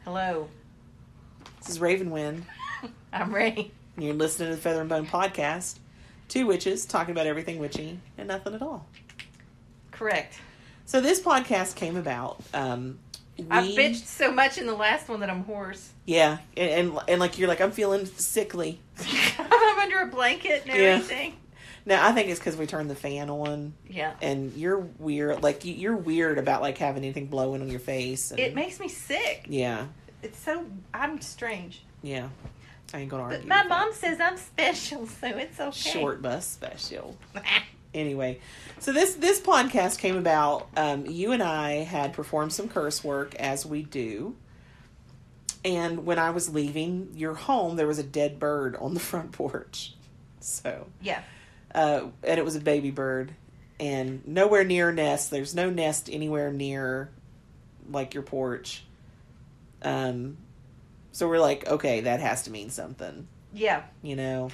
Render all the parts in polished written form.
Hello. This is RavenWynd. I'm Ray. And you're listening to the Feather and Bone podcast. Two witches talking about everything witchy and nothing at all. Correct. So this podcast came about. I bitched so much in the last one that I'm hoarse. Yeah, and like you're like, I'm feeling sickly. I'm under a blanket and everything. Now I think it's because we turned the fan on. Yeah. And you're weird. Like you're weird about like having anything blowing on your face. And, it makes me sick. Yeah. I'm strange. Yeah. I ain't gonna argue. But my mom says I'm special, so it's okay. Short bus special. Anyway, so this podcast came about. You and I had performed some curse work, as we do. And when I was leaving your home, there was a dead bird on the front porch. So yeah, and it was a baby bird, and nowhere near a nest. There's no nest anywhere near, like, your porch. So we're like, okay, that has to mean something. Yeah, you know,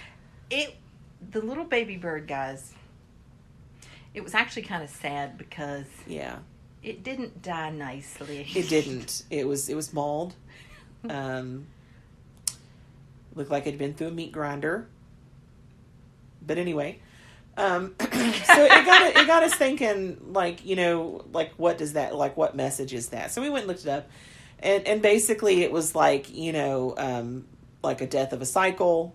the little baby bird, guys. It was actually kind of sad because it didn't die nicely. It didn't. It was mauled. Looked like it'd been through a meat grinder. But anyway, so it got us thinking, like, you know, like, what does that, like, what message is that? So we went and looked it up, and basically it was like, you know, like a death of a cycle,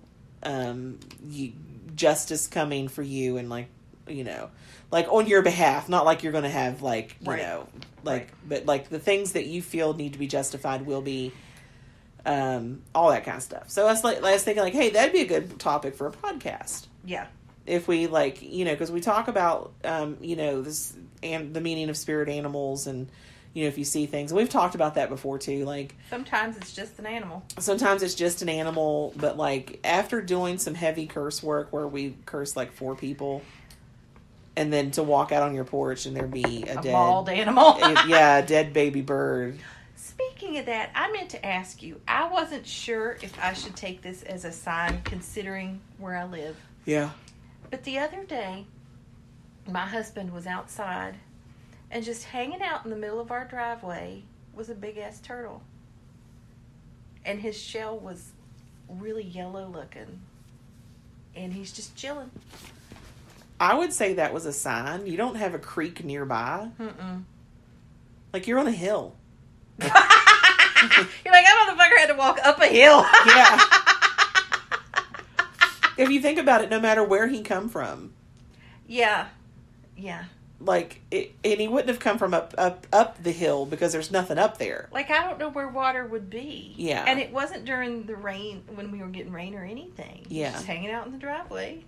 justice coming for you, and, like, you know, like on your behalf, not like you're going to have, like, you know, like, but like the things that you feel need to be justified will be, all that kind of stuff. So I was thinking, like, hey, that'd be a good topic for a podcast. Yeah. If we, like, you know, because we talk about, you know, this and the meaning of spirit animals, and, you know, if you see things, and we've talked about that before too. Like, sometimes it's just an animal. Sometimes it's just an animal, but like after doing some heavy curse work where we cursed like 4 people, and then to walk out on your porch and there be a dead mauled animal, a dead baby bird. Speaking of that, I meant to ask you. I wasn't sure if I should take this as a sign, considering where I live. Yeah. But the other day, my husband was outside, and just hanging out in the middle of our driveway was a big-ass turtle. And his shell was really yellow-looking. And he's just chilling. I would say that was a sign. You don't have a creek nearby. Mm-mm. Like, you're on a hill. You're like, that motherfucker had to walk up a hill. Yeah. If you think about it, no matter where he come from. Yeah. Yeah. Like, and he wouldn't have come from up the hill because there's nothing up there. Like, I don't know where water would be. Yeah. And it wasn't during the rain, when we were getting rain or anything. Yeah. Just hanging out in the driveway.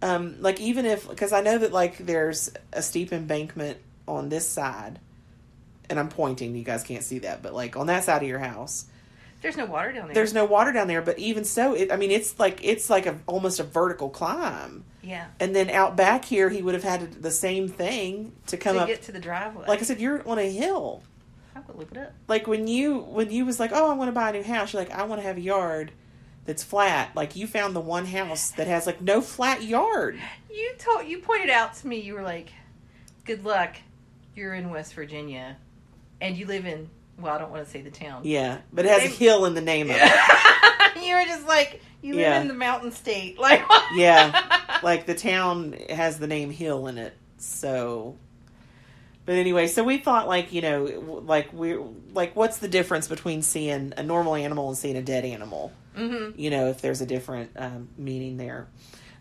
Like, even if, because I know that, like, there's a steep embankment on this side, and I'm pointing, you guys can't see that, but, like, on that side of your house. There's no water down there. There's no water down there, but even so, it's like almost a vertical climb. Yeah. And then out back here, he would have had the same thing to come up. To get to the driveway. Like I said, you're on a hill. I would look it up. Like, when you was like, oh, I want to buy a new house, you're like, I want to have a yard that's flat. Like, you found the one house that has, like, no flat yard. You pointed out to me, you were like, good luck, you're in West Virginia, and you live in, well, I don't want to say the town. Yeah, but it has a hill in the name of it. You were just like, you live in the mountain state. Like, yeah, like the town has the name Hill in it, so... But anyway, so we thought, like, you know, like, what's the difference between seeing a normal animal and seeing a dead animal? Mm-hmm. You know, if there's a different meaning there.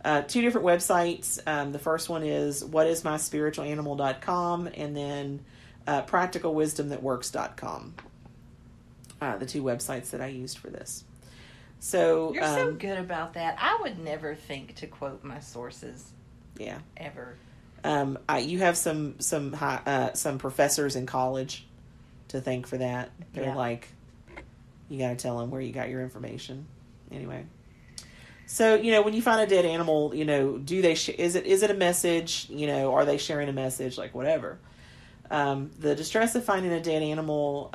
2 different websites. The first one is whatismyspiritualanimal.com, and then practicalwisdomthatworks.com. The 2 websites that I used for this. So you're so good about that. I would never think to quote my sources. Yeah. Ever. You have some professors in college to thank for that. They're like, you got to tell them where you got your information. Anyway, so, you know, when you find a dead animal, you know, is it a message? You know, are they sharing a message? Like, whatever. The distress of finding a dead animal.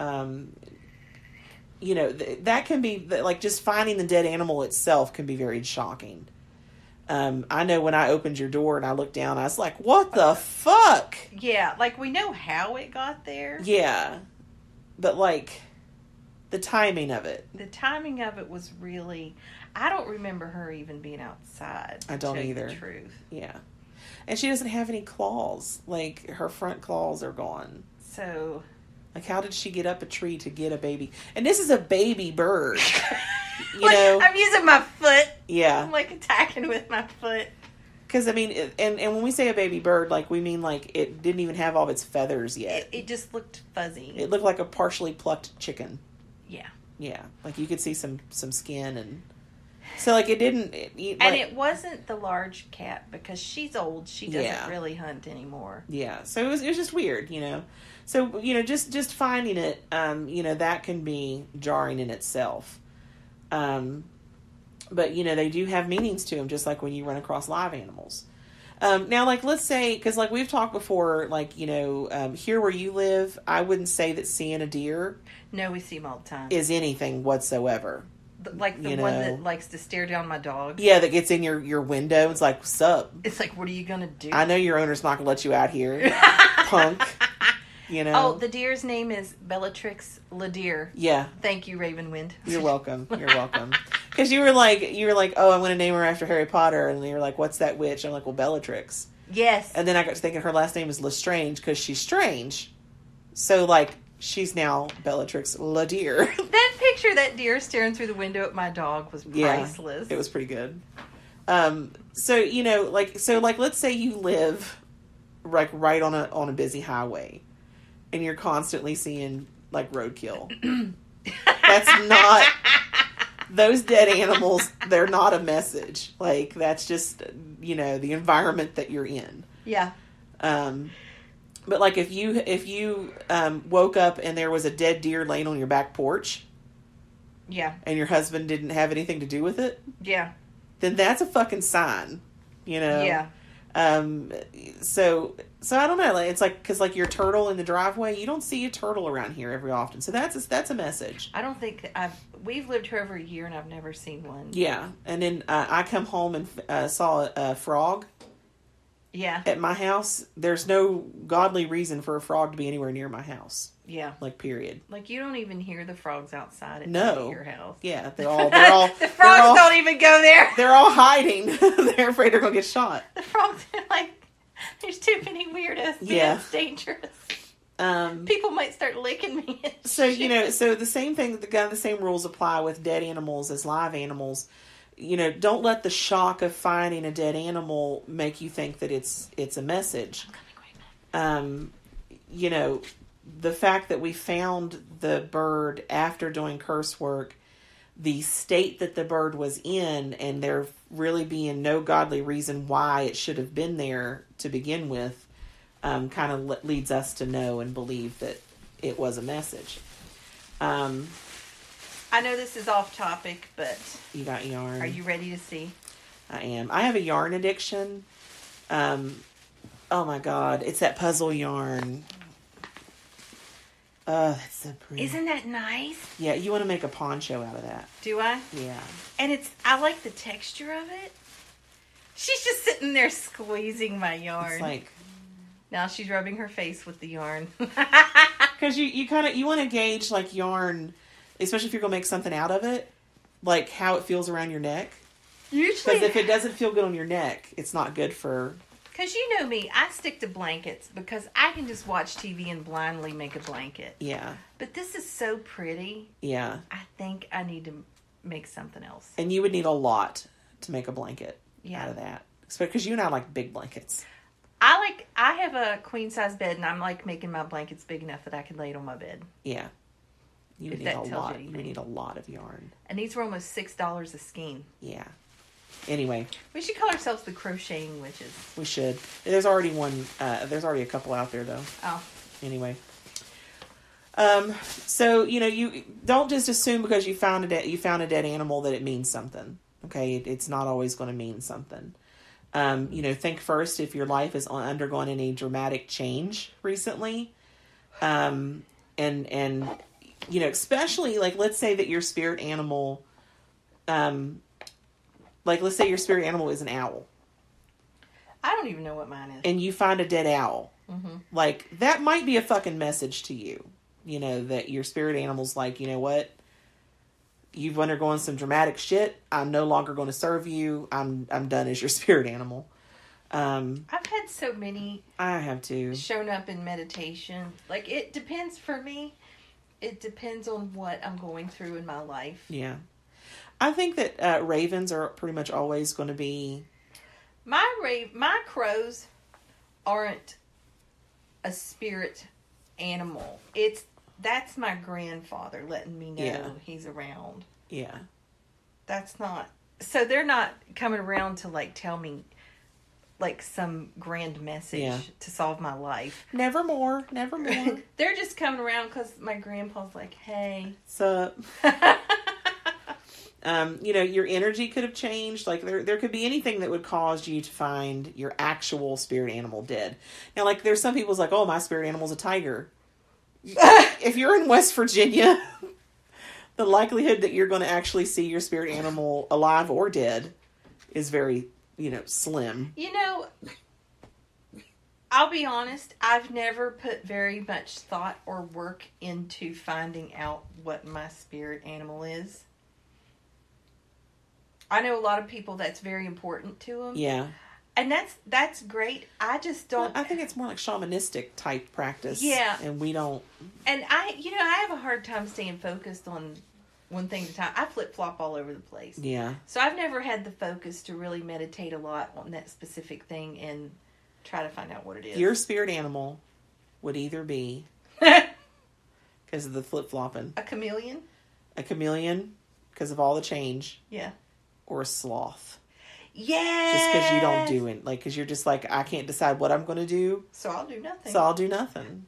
You know, that can be like just finding the dead animal itself can be very shocking. I know when I opened your door and I looked down, I was like, what the fuck? Yeah, like, we know how it got there. Yeah. But, like, The timing of it. The timing of it was really... I don't remember her even being outside. I don't either. The truth. Yeah. And she doesn't have any claws. Like, her front claws are gone. So... Like, how did she get up a tree to get a baby? And this is a baby bird. You like, know? I'm using my foot. Yeah. I'm, like, attacking with my foot. Because, I mean, and when we say a baby bird, like, we mean, like, it didn't even have all of its feathers yet. It just looked fuzzy. It looked like a partially plucked chicken. Yeah. Yeah. Like, you could see some skin and... So, like, it didn't... And it wasn't the large cat, because she's old. She doesn't really hunt anymore. Yeah. So, it was just weird, you know. So, you know, just finding it, you know, that can be jarring in itself. But, you know, they do have meanings to them, just like when you run across live animals. Now, like, let's say, because, like, we've talked before, like, you know, here where you live, I wouldn't say that seeing a deer... No, we see them all the time. ...is anything whatsoever. Like the one that likes to stare down my dog. Yeah, that gets in your window. It's like, what's up? It's like, what are you going to do? I know your owner's not going to let you out here. Punk. You know? Oh, the deer's name is Bellatrix Ledeer. Yeah. Thank you, RavenWynd. You're welcome. You're welcome. Because you were like, oh, I'm going to name her after Harry Potter. And you were like, what's that witch? I'm like, well, Bellatrix. Yes. And then I got to thinking her last name is Lestrange because she's strange. So, like, she's now Bellatrix Ledeer. That picture, that deer staring through the window at my dog was priceless. Yeah, it was pretty good. So, you know, like, let's say you live, like, right on a busy highway. And you're constantly seeing, like, roadkill. That's not... Those dead animals, they're not a message. Like, that's just, you know, the environment that you're in. Yeah. But, like, if you woke up and there was a dead deer laying on your back porch... Yeah. And your husband didn't have anything to do with it... Yeah. Then that's a fucking sign, you know? Yeah. So I don't know. Like, it's like, because like your turtle in the driveway, you don't see a turtle around here every often. So that's a message. I don't think we've lived here over a year and I've never seen one. Yeah. And then I come home and saw a frog. Yeah. At my house. There's no godly reason for a frog to be anywhere near my house. Yeah. Like, period. Like, you don't even hear the frogs outside at your house. Yeah. They're all the frogs don't even go there. They're all hiding. They're afraid they're going to get shot. The frogs are like, there's too many weirdos. Yeah. It's dangerous. People might start licking me. So, you know, so the same thing, the same rules apply with dead animals as live animals. You know, don't let the shock of finding a dead animal make you think that it's a message. You know, the fact that we found the bird after doing curse work, the state that the bird was in, and there really being no godly reason why it should have been there to begin with, kind of leads us to know and believe that it was a message. I know this is off topic, but... You got yarn. Are you ready to see? I am. I have a yarn addiction. Oh my God. It's that puzzle yarn. Oh, that's so pretty. Isn't that nice? Yeah, you want to make a poncho out of that. Do I? Yeah. And I like the texture of it. She's just sitting there squeezing my yarn. It's like... Now she's rubbing her face with the yarn. Because you want to gauge, like, yarn, especially if you're going to make something out of it, like how it feels around your neck. Usually. Because if it doesn't feel good on your neck, it's not good for... Because you know me, I stick to blankets because I can just watch TV and blindly make a blanket. Yeah. But this is so pretty. Yeah. I think I need to make something else. And you would need a lot to make a blanket out of that. Because you and I like big blankets. I have a queen size bed and I'm like making my blankets big enough that I can lay it on my bed. Yeah. You would need a lot. You would need a lot of yarn. And these were almost $6 a skein. Yeah. Anyway. We should call ourselves the Crocheting Witches. We should. There's already one. There's already a couple out there, though. Oh. Anyway. So, you know, you don't just assume because you found a dead animal that it means something. Okay? It's not always going to mean something. You know, think first if your life has undergone any dramatic change recently. And you know, especially, like, let's say that your spirit animal... Like, let's say your spirit animal is an owl. I don't even know what mine is. And you find a dead owl. Mm-hmm. Like, that might be a fucking message to you. You know, that your spirit animal's like, you know what? you've undergone some dramatic shit. I'm no longer going to serve you. I'm done as your spirit animal. I've had so many. I have too. Shown up in meditation. Like, it depends for me. It depends on what I'm going through in my life. Yeah. I think that ravens are pretty much always going to be... My crows aren't a spirit animal. That's my grandfather letting me know he's around. Yeah. That's not... So they're not coming around to, like, tell me, like, some grand message to solve my life. Nevermore. They're just coming around because my grandpa's like, hey. Sup? Your energy could have changed. Like, there could be anything that would cause you to find your actual spirit animal dead. Now, like, there's some people's like, oh, my spirit animal's a tiger. If you're in West Virginia, the likelihood that you're going to actually see your spirit animal alive or dead is very, slim. I'll be honest, I've never put very much thought or work into finding out what my spirit animal is. I know a lot of people that's very important to them. Yeah. And that's great. I just don't... I think it's more like shamanistic type practice. Yeah. And we don't... And I have a hard time staying focused on one thing at a time. I flip-flop all over the place. Yeah. So I've never had the focus to really meditate a lot on that specific thing and try to find out what it is. Your spirit animal would either be, because of the flip-flopping, a chameleon, because of all the change. Yeah. Or a sloth. Yeah. Just because you don't do it. Like, because you're just like, I can't decide what I'm going to do. So I'll do nothing.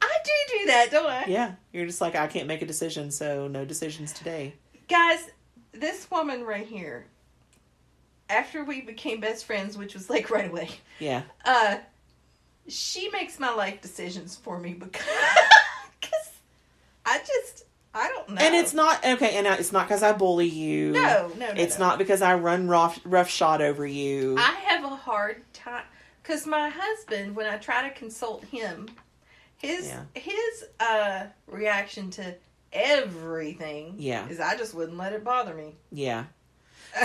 I do that, don't I? Yeah. You're just like, I can't make a decision, so no decisions today. Guys, this woman right here, after we became best friends, which was like right away. Yeah. She makes my life decisions for me because I don't know. And it's not, okay, and it's not because I bully you. No. It's not because I run roughshod over you. I have a hard time, because my husband, when I try to consult him, his reaction to everything is I just wouldn't let it bother me. Yeah.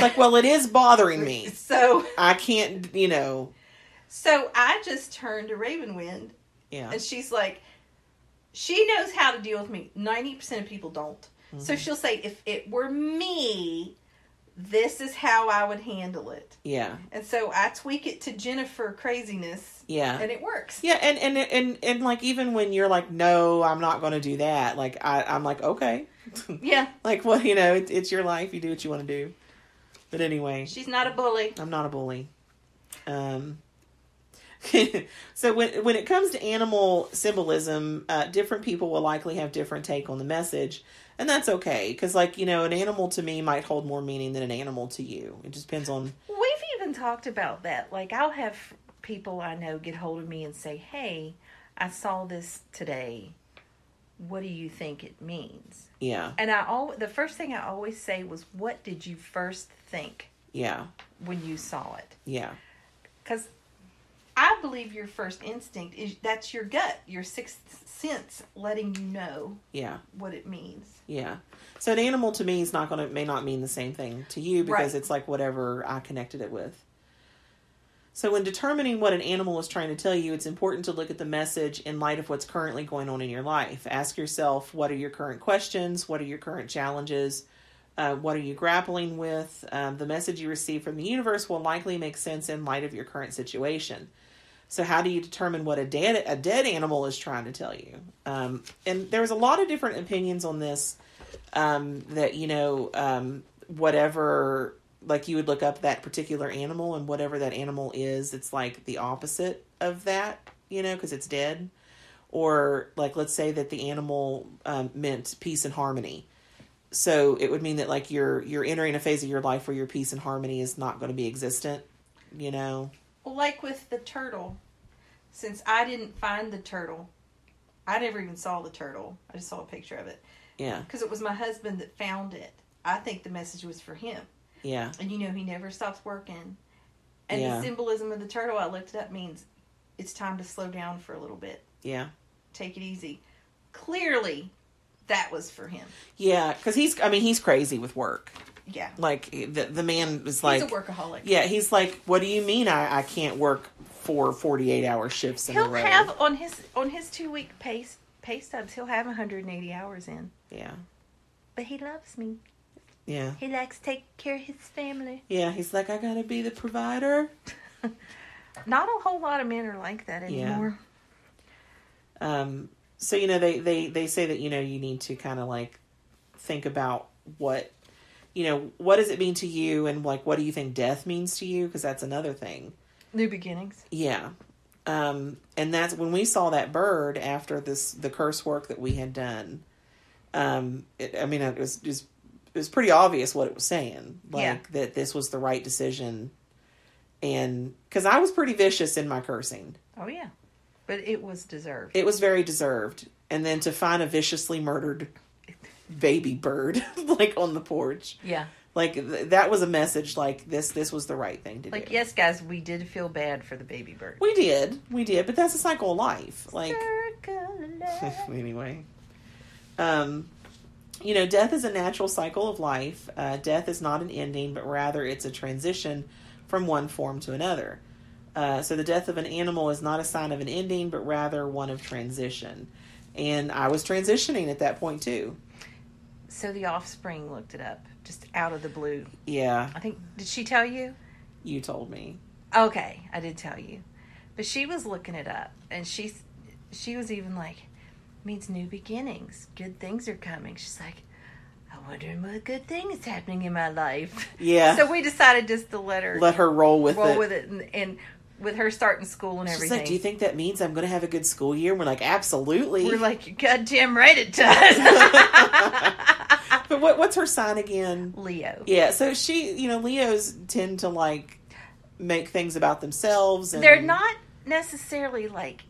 Like, well, it is bothering me. So I can't, So I just turned to RavenWynd. Yeah. And she's like, she knows how to deal with me. 90% of people don't. Mm-hmm. So she'll say, if it were me, this is how I would handle it. Yeah. And so I tweak it to Jennifer craziness. Yeah. And it works. Yeah, and like, even when you're like, no, I'm not going to do that. Like, I'm like, okay. Yeah. Like, well, it's your life. You do what you want to do. But anyway. She's not a bully. I'm not a bully. So when it comes to animal symbolism, different people will likely have different take on the message, and that's okay, because an animal to me might hold more meaning than an animal to you. It just depends on... We've even talked about that. Like, I'll have people I know get hold of me and say, hey, I saw this today. What do you think it means? Yeah. And the first thing I always say was, what did you first think? Yeah. When you saw it? Yeah. Because I believe your first instinct that's your gut, your sixth sense letting you know what it means. Yeah. So an animal to me may not mean the same thing to you, because it's like whatever I connected it with. So when determining what an animal is trying to tell you, it's important to look at the message in light of what's currently going on in your life. Ask yourself, what are your current questions? What are your current challenges? What are you grappling with? The message you receive from the universe will likely make sense in light of your current situation. So how do you determine what a dead animal is trying to tell you? And there's a lot of different opinions on this, that, whatever, like, you would look up that particular animal, and whatever that animal is, it's like the opposite of that, because it's dead. Or, like, let's say that the animal meant peace and harmony. So it would mean that, like, you're entering a phase of your life where your peace and harmony is not going to be existent, Well, like with the turtle, since I didn't find the turtle, I never even saw the turtle. I just saw a picture of it. Yeah. Because it was my husband that found it. I think the message was for him. Yeah. And he never stops working. And the symbolism of the turtle, I looked it up, means it's time to slow down for a little bit. Yeah. Take it easy. Clearly, that was for him. Yeah, because he's crazy with work. Yeah. Like, the man is like... He's a workaholic. Yeah, he's like, what do you mean I can't work 4 48-hour shifts in a row? He'll have, on his 2-week pay stubs, he'll have 180 hours in. Yeah. But he loves me. Yeah. He likes to take care of his family. Yeah, he's like, I gotta be the provider. Not a whole lot of men are like that anymore. Yeah. So, they say that, you need to kind of, like, think about what does it mean to you, and, like, what do you think death means to you? Because that's another thing. New beginnings. Yeah. And that's when we saw that bird after the curse work that we had done. It was pretty obvious what it was saying. Like, that this was the right decision. And, because I was pretty vicious in my cursing. Oh, yeah. But it was deserved. It was very deserved. And then to find a viciously murdered baby bird, like, on the porch. Yeah. Like, that was a message, like, this was the right thing to do. Like, yes, guys, we did feel bad for the baby bird. We did, but that's a cycle of life. Like, Circle of life. Anyway. Death is a natural cycle of life. Death is not an ending, but rather it's a transition from one form to another. So the death of an animal is not a sign of an ending, but rather one of transition. And I was transitioning at that point, too. So the offspring looked it up, just out of the blue. Yeah. I think, did she tell you? You told me. Okay, I did tell you. But she was looking it up, and she was even like, means new beginnings. Good things are coming. She's like, I wonder what good thing is happening in my life. Yeah. So we decided just to let her roll with it. And with her starting school and everything. She's like, do you think that means I'm going to have a good school year? And we're like, absolutely. We're like, you're goddamn right it does. But what's her sign again? Leo. Yeah, so she, Leos tend to, like, make things about themselves. And they're not necessarily, like,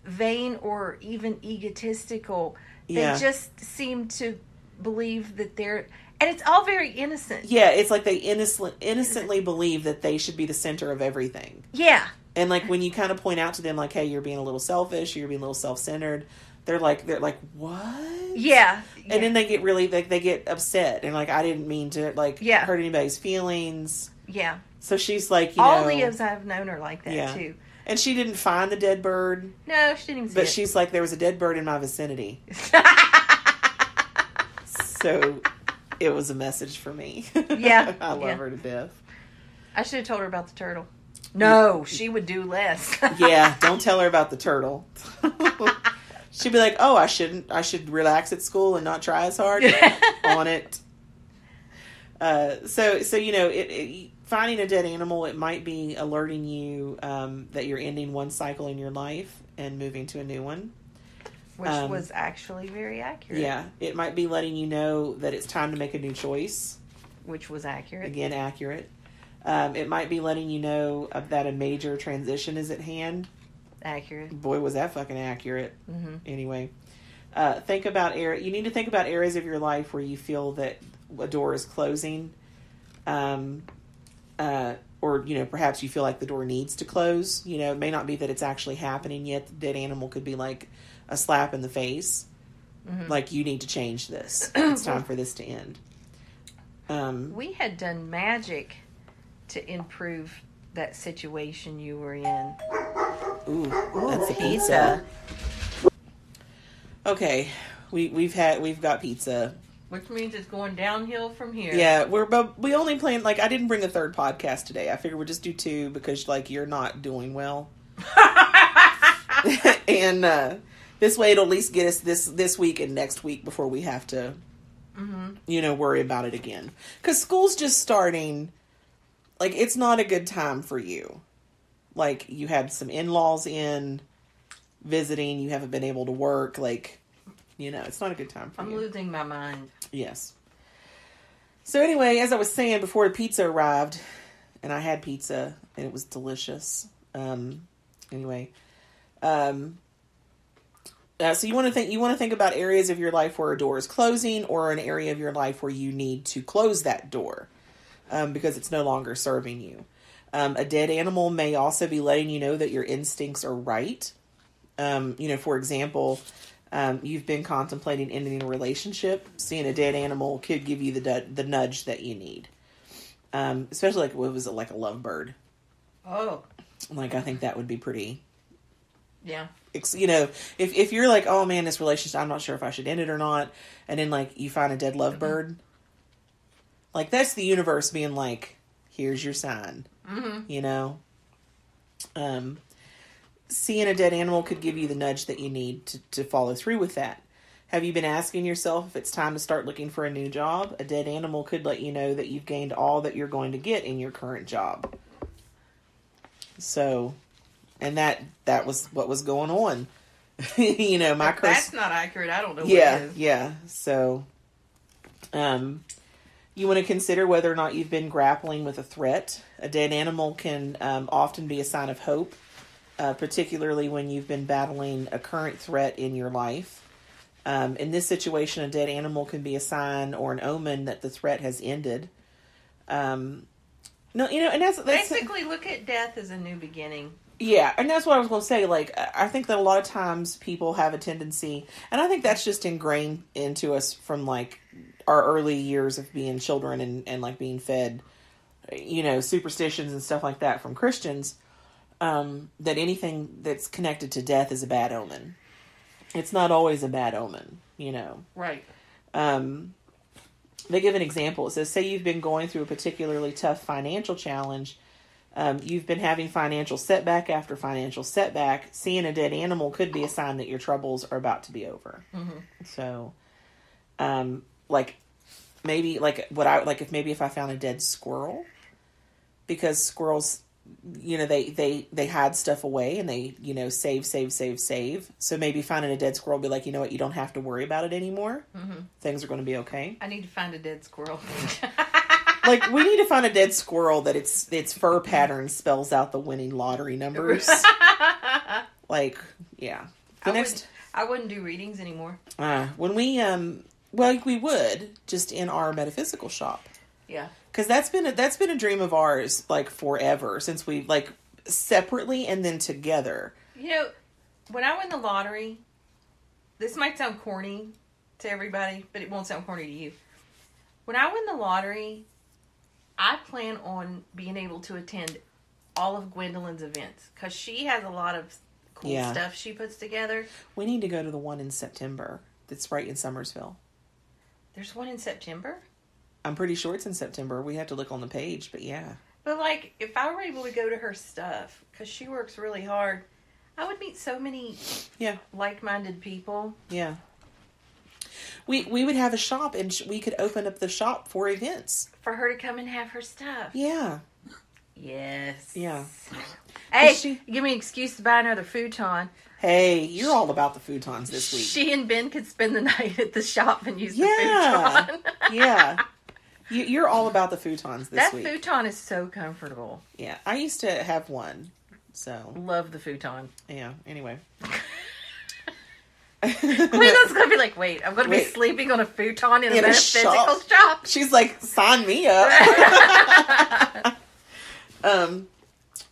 vain or even egotistical. They just seem to believe that they're... And it's all very innocent. Yeah, it's like they innocently believe that they should be the center of everything. Yeah. And, like, when you kind of point out to them, like, hey, you're being a little selfish, you're being a little self-centered, they're like, what? Yeah. And then they get really, they get upset. And, like, I didn't mean to, like, hurt anybody's feelings. Yeah. So she's like, all Leos I've known are like that, too. And she didn't find the dead bird. No, she didn't even see it. But she's like, there was a dead bird in my vicinity. So it was a message for me. Yeah. I love her to death. I should have told her about the turtle. No, she would do less. Yeah, don't tell her about the turtle. She'd be like, oh, I should relax at school and not try as hard. On it. So finding a dead animal, it might be alerting you that you're ending one cycle in your life and moving to a new one. Which was actually very accurate. Yeah, it might be letting you know that it's time to make a new choice. Which was accurate. Again, accurate. It might be letting you know that a major transition is at hand. Accurate. Boy, was that fucking accurate. Mm-hmm. Anyway, you need to think about areas of your life where you feel that a door is closing. Or, perhaps you feel like the door needs to close. It may not be that it's actually happening yet. The dead animal could be like a slap in the face. Mm-hmm. Like, you need to change this. It's time for this to end. We had done magic to improve that situation you were in. Ooh, that's the pizza. Okay, we've got pizza. Which means it's going downhill from here. Yeah, we only plan, like, I didn't bring a third podcast today. I figured we'd just do 2 because, like, you're not doing well. And this way it'll at least get us this week and next week before we have to, worry about it again. Because school's just starting. Like, it's not a good time for you. Like, you had some in-laws in visiting. You haven't been able to work. Like, it's not a good time for you. I'm losing my mind. Yes. So anyway, as I was saying, before the pizza arrived, and I had pizza, and it was delicious. So you want to think about areas of your life where a door is closing, or an area of your life where you need to close that door, because it's no longer serving you. A dead animal may also be letting you know that your instincts are right. For example, You've been contemplating ending a relationship. Seeing a dead animal could give you the nudge that you need. Especially like, what was it, like a lovebird? Oh. Like, I think that would be pretty... Yeah. You know, if you're like, oh man, this relationship, I'm not sure if I should end it or not, and then like you find a dead lovebird, like that's the universe being like, here's your sign. You know, seeing a dead animal could give you the nudge that you need to follow through with that. Have you been asking yourself if it's time to start looking for a new job? A dead animal could let you know that you've gained all that you're going to get in your current job. So, and that was what was going on. You know, my curse. That's not accurate. I don't know. Yeah, what it is. yeah. So, you want to consider whether or not you've been grappling with a threat. A dead animal can often be a sign of hope, particularly when you've been battling a current threat in your life. In this situation, a dead animal can be a sign or an omen that the threat has ended. No, you know, and that's basically look at death as a new beginning. Yeah, and that's what I was going to say. Like, I think that a lot of times people have a tendency, and I think that's just ingrained into us from like our early years of being children and like being fed, you know, superstitions and stuff like that from Christians. That anything that's connected to death is a bad omen. It's not always a bad omen, you know. Right. They give an example. It says, say you've been going through a particularly tough financial challenge. You've been having financial setback after financial setback. Seeing a dead animal could be a sign that your troubles are about to be over. So, like, maybe, like, if I found a dead squirrel, because squirrels, you know, they hide stuff away and they, you know, save. So maybe finding a dead squirrel will be like, you know what, you don't have to worry about it anymore. Things are going to be okay. I need to find a dead squirrel. Like, we need to find a dead squirrel that its fur pattern spells out the winning lottery numbers. Like, yeah. I wouldn't do readings anymore. When we, well, we would, just in our metaphysical shop. Yeah. Because that's been a dream of ours, like, forever, since we, like, separately and then together. You know, when I win the lottery, this might sound corny to everybody, but it won't sound corny to you. When I win the lottery, I plan on being able to attend all of Gwendolyn's events, because she has a lot of cool stuff she puts together. We need to go to the one in September that's right in Summersville. There's one in September? I'm pretty sure it's in September. We have to look on the page, but yeah. But, like, if I were able to go to her stuff, because she works really hard, I would meet so many like-minded people. Yeah. We would have a shop, and we could open up the shop for events. For her to come and have her stuff. Yeah. Yes. Yeah. Hey, give me an excuse to buy another futon. Hey, you're all about the futons this week. She and Ben could spend the night at the shop and use the futon. Yeah. You're all about the futons this week. That futon is so comfortable. Yeah. I used to have one, so. Love the futon. Yeah. Anyway. Glenda's going to be like, wait, I'm going to be sleeping on a futon in a metaphysical shop? She's like, sign me up.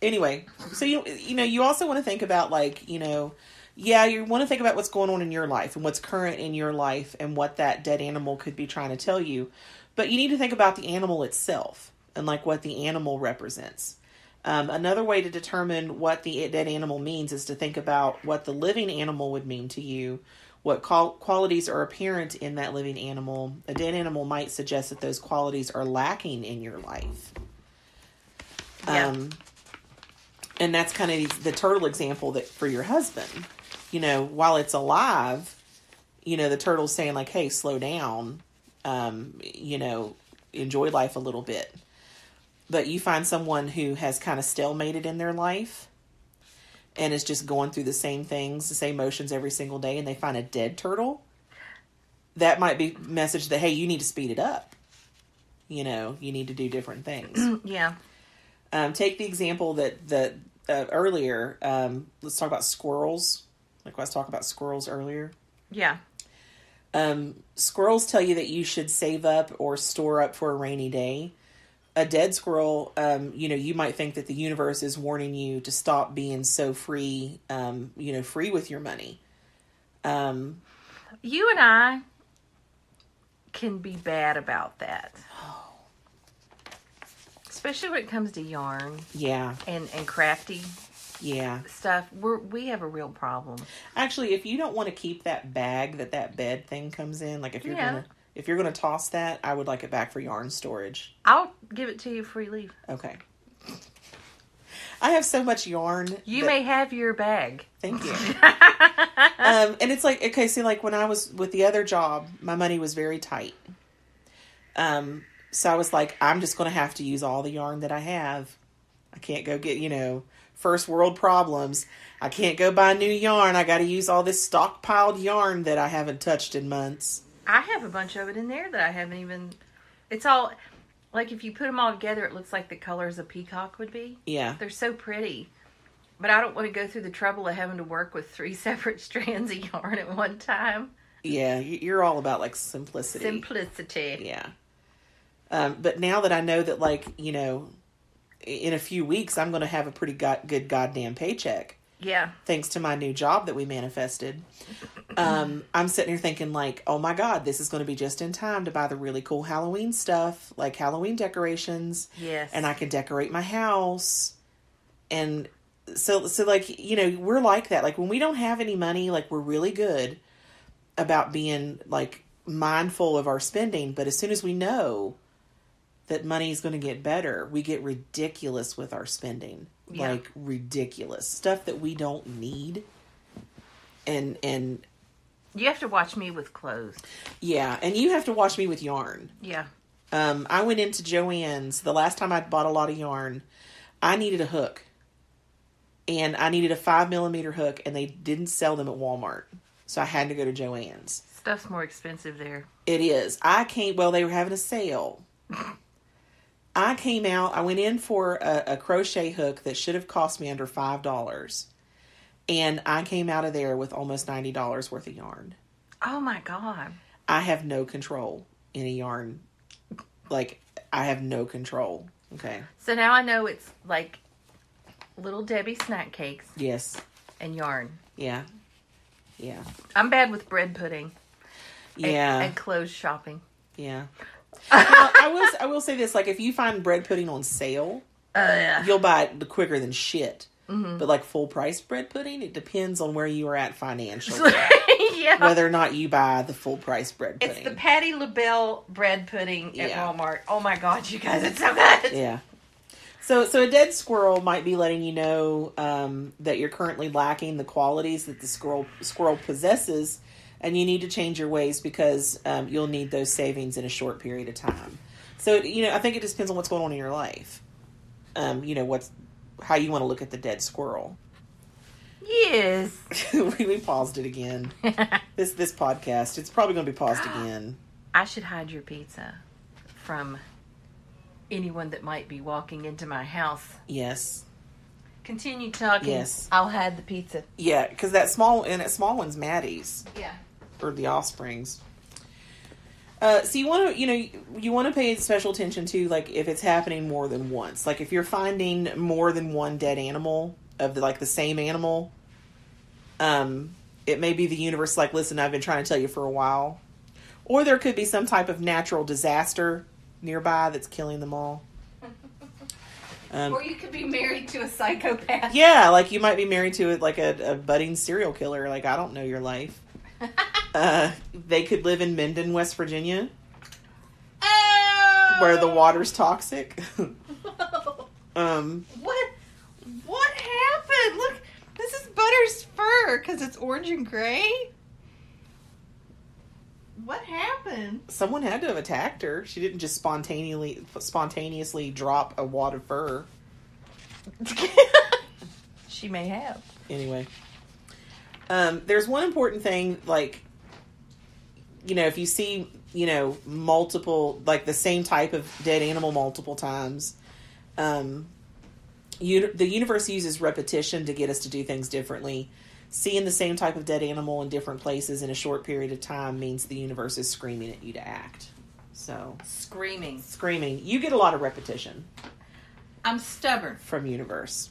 Anyway, so you know, you also want to think about, like, you know, you want to think about what's going on in your life and what's current in your life and what that dead animal could be trying to tell you. But you need to think about the animal itself and, like, what the animal represents. Another way to determine what the dead animal means is to think about what the living animal would mean to you, what qualities are apparent in that living animal. A dead animal might suggest that those qualities are lacking in your life. Yeah. And that's kind of the turtle example that for your husband, you know, while it's alive, you know, the turtle's saying, like, hey, slow down, you know, enjoy life a little bit. But you find someone who has kind of stalemated in their life and is just going through the same things, the same motions every single day, and they find a dead turtle. That might be a message that, hey, you need to speed it up. You know, you need to do different things. Yeah. Take the example that earlier. Let's talk about squirrels. Like I was talking about squirrels earlier. Yeah. Squirrels tell you that you should save up or store up for a rainy day. A dead squirrel, you know, you might think that the universe is warning you to stop being so free, you know, free with your money. You and I can be bad about that. Especially when it comes to yarn. Yeah. And crafty stuff. We have a real problem. Actually, if you don't want to keep that bag that bed thing comes in, like if you're gonna toss that, I would like it back for yarn storage. I'll give it to you free leave. Okay. I have so much yarn. You may have your bag. Thank you. And it's like, okay, see, like when I was with the other job, my money was very tight. So I was like, I'm just going to have to use all the yarn that I have. I can't go get, first world problems. I can't go buy new yarn. I got to use all this stockpiled yarn that I haven't touched in months. I have a bunch of it in there that I haven't even... It's all... Like, if you put them all together, it looks like the colors a peacock would be. Yeah. They're so pretty. But I don't want to go through the trouble of having to work with 3 separate strands of yarn at one time. Yeah, you're all about, like, simplicity. Simplicity. Yeah. But now that I know that, like, in a few weeks, I'm going to have a pretty good goddamn paycheck. Yeah. Thanks to my new job that we manifested. I'm sitting here thinking, like, oh my God, this is going to be just in time to buy the really cool Halloween stuff, like Halloween decorations. Yes. And I can decorate my house. And so like, we're like that. Like, when we don't have any money, like, we're really good about being, like, mindful of our spending. But as soon as we know that money is going to get better, we get ridiculous with our spending. Yeah. Like, ridiculous stuff that we don't need. And you have to watch me with clothes. Yeah, and you have to watch me with yarn. Yeah. I went into Joann's the last time I bought a lot of yarn. I needed a hook, and I needed a 5mm hook, and they didn't sell them at Walmart, so I had to go to Joann's. Stuff's more expensive there. It is. They were having a sale. I came out, I went in for a crochet hook that should have cost me under $5. And I came out of there with almost $90 worth of yarn. Oh my God. I have no control in a yarn. Like, I have no control. Okay. So now I know it's like Little Debbie snack cakes. Yes. And yarn. Yeah. Yeah. I'm bad with bread pudding. Yeah. And clothes shopping. Yeah. Well, I will say this, like, if you find bread pudding on sale, you'll buy it quicker than shit. Mm-hmm. But, like, full price bread pudding, it depends on where you are at financially. Yeah. Whether or not you buy the full price bread pudding. It's the Patti LaBelle bread pudding at Walmart. Oh my God, you guys, it's so good. Yeah. So a dead squirrel might be letting you know that you're currently lacking the qualities that the squirrel possesses, and you need to change your ways because you'll need those savings in a short period of time. So, I think it just depends on what's going on in your life. How you want to look at the dead squirrel. Yes. we paused it again. This podcast, it's probably going to be paused again. I should hide your pizza from anyone that might be walking into my house. Yes. Continue talking. Yes. I'll hide the pizza. Yeah, because that small one's Maddie's. Yeah. Or the offspring's. So you want to, you want to pay special attention to, like, if it's happening more than once. Like, if you're finding more than one dead animal of the same animal, it may be the universe like, listen, I've been trying to tell you for a while. Or there could be some type of natural disaster nearby that's killing them all. Or you could be married to a psychopath. Yeah, like you might be married to a budding serial killer. Like, I don't know your life. They could live in Minden, West Virginia. Oh! Where the water's toxic. What happened? Look, this is Butter's fur because it's orange and gray. What happened? Someone had to have attacked her. She didn't just spontaneously drop a wad of fur. She may have. Anyway. There's one important thing, like, if you see, multiple, like the same type of dead animal multiple times, the universe uses repetition to get us to do things differently. Seeing the same type of dead animal in different places in a short period of time means the universe is screaming at you to act. So. Screaming. You get a lot of repetition. I'm stubborn. From universe.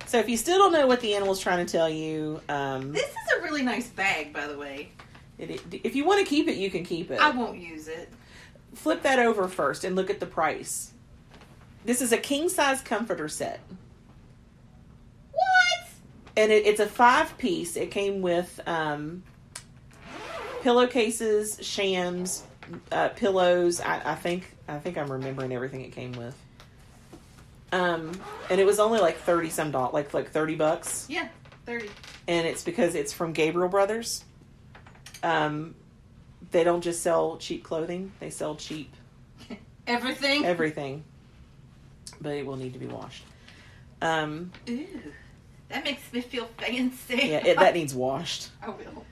So if you still don't know what the animal's trying to tell you... this is a really nice bag, by the way. If you want to keep it, you can keep it. I won't use it. Flip that over first and look at the price. This is a king-size comforter set. What? And it's a 5-piece. It came with pillowcases, shams, pillows. I think I'm remembering everything it came with. And it was only like $30 like $30. Yeah, 30. And it's because it's from Gabriel Brothers. They don't just sell cheap clothing; they sell cheap everything. Everything, but it will need to be washed. Ooh, that makes me feel fancy. Yeah, that needs washed. I will.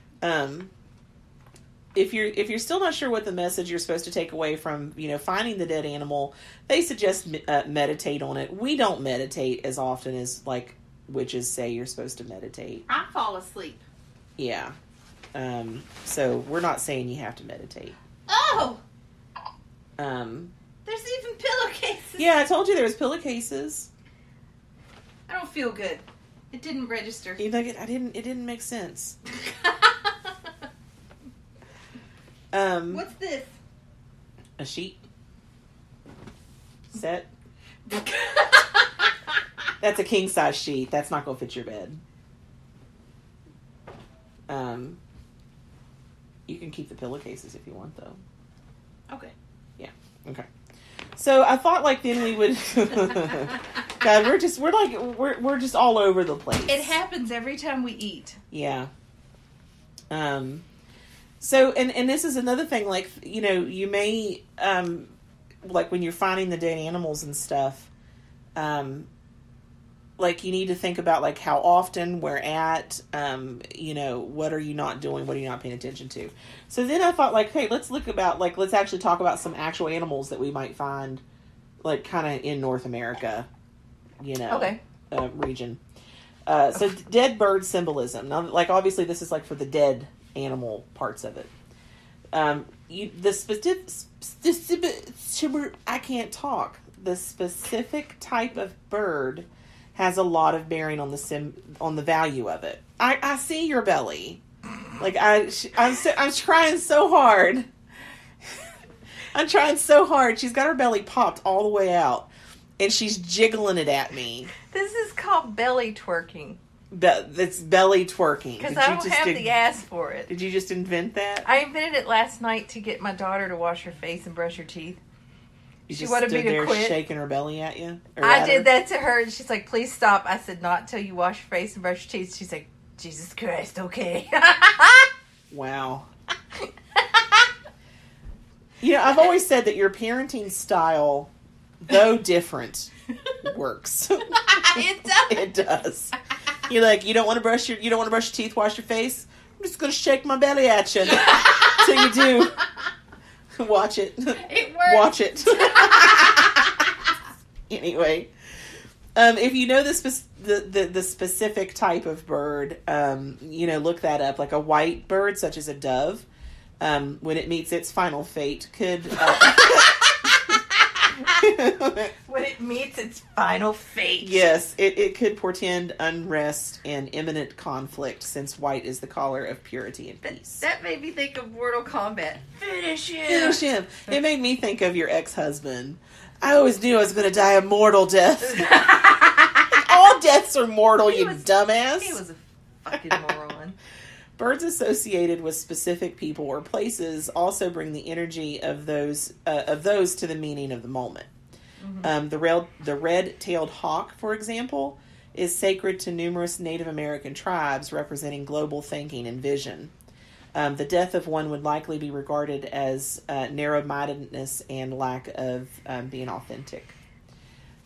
If you're still not sure what the message you're supposed to take away from, finding the dead animal, they suggest meditate on it. We don't meditate as often as like witches say you're supposed to meditate. I fall asleep. Yeah. So we're not saying you have to meditate. Oh. There's even pillowcases. Yeah, I told you there was pillowcases. I don't feel good. It didn't register. It didn't make sense. What's this? A sheet set. That's a king size sheet. That's not gonna fit your bed. You can keep the pillowcases if you want, though. Okay. Yeah. Okay. So I thought like then we would. God, we're just all over the place. It happens every time we eat. Yeah. So and this is another thing, like, you may like when you're finding the dead animals and stuff, like you need to think about like how often, where at, what are you not doing, what are you not paying attention to. So then I thought like, hey, let's actually talk about some actual animals that we might find like kind of in North America, okay, region. So dead bird symbolism. Now, like obviously this is like for the dead animal parts of it. The specific type of bird has a lot of bearing on the value of it. I see your belly. Like I'm trying so hard. I'm trying so hard. She's got her belly popped all the way out, and she's jiggling it at me. This is called belly twerking. It's belly twerking. Because I don't have the ass for it. Did you just invent that? I invented it last night to get my daughter to wash her face and brush her teeth. She wanted me to quit, shaking her belly at you. I did that to her, and she's like, "Please stop." I said, "Not until you wash your face and brush your teeth." She's like, "Jesus Christ, okay." Wow. I've always said that your parenting style, though different, works. It does. It does. You're like, you don't want to brush your teeth, wash your face. I'm just gonna shake my belly at you until you do. Watch it. It works. Watch it. Anyway, if you know the specific type of bird, look that up. Like a white bird, such as a dove, when it meets its final fate, could. When it meets its final fate. Yes, it could portend unrest and imminent conflict, since white is the color of purity and peace. That made me think of Mortal Kombat. Finish him. Finish him. It made me think of your ex-husband. I always knew I was going to die a mortal death. All deaths are mortal, you dumbass. He was a fucking moron. Birds associated with specific people or places also bring the energy of those to the meaning of the moment. Mm-hmm. The red-tailed hawk, for example, is sacred to numerous Native American tribes, representing global thinking and vision. The death of one would likely be regarded as narrow-mindedness and lack of being authentic.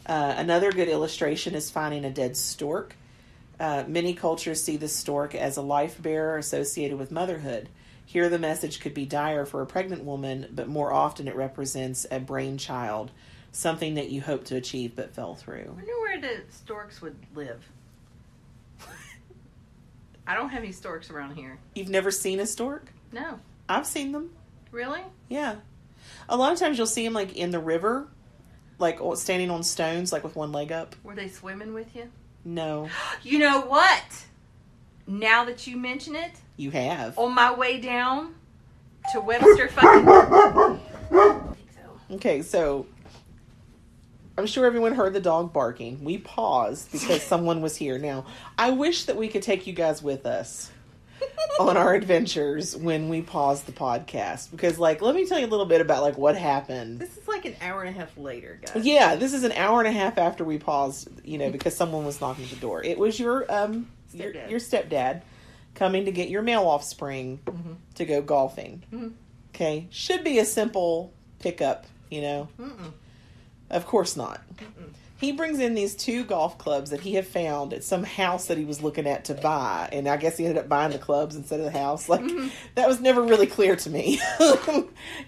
Another good illustration is finding a dead stork. Many cultures see the stork as a life bearer associated with motherhood. Here the message could be dire for a pregnant woman, but more often it represents a brainchild, something that you hoped to achieve but fell through. I wonder where the storks would live. I don't have any storks around here. You've never seen a stork? No. I've seen them. Really? Yeah. A lot of times you'll see them like in the river, like standing on stones, like with one leg up. Were they swimming with you? No. You know what? Now that you mention it, You have. on my way down to Webster fucking... Okay, so I'm sure everyone heard the dog barking. We paused because someone was here. Now, I wish that we could take you guys with us on our adventures when we pause the podcast. Because, like, let me tell you a little bit about, like, what happened. This is like an hour and a half later, guys. Yeah, this is an hour and a half after we paused, you know, because someone was knocking at the door. It was your stepdad coming to get your male offspring to go golfing. Okay? Should be a simple pickup, you know? Of course not. He brings in these 2 golf clubs that he had found at some house that he was looking at to buy. And I guess he ended up buying the clubs instead of the house. Like, that was never really clear to me.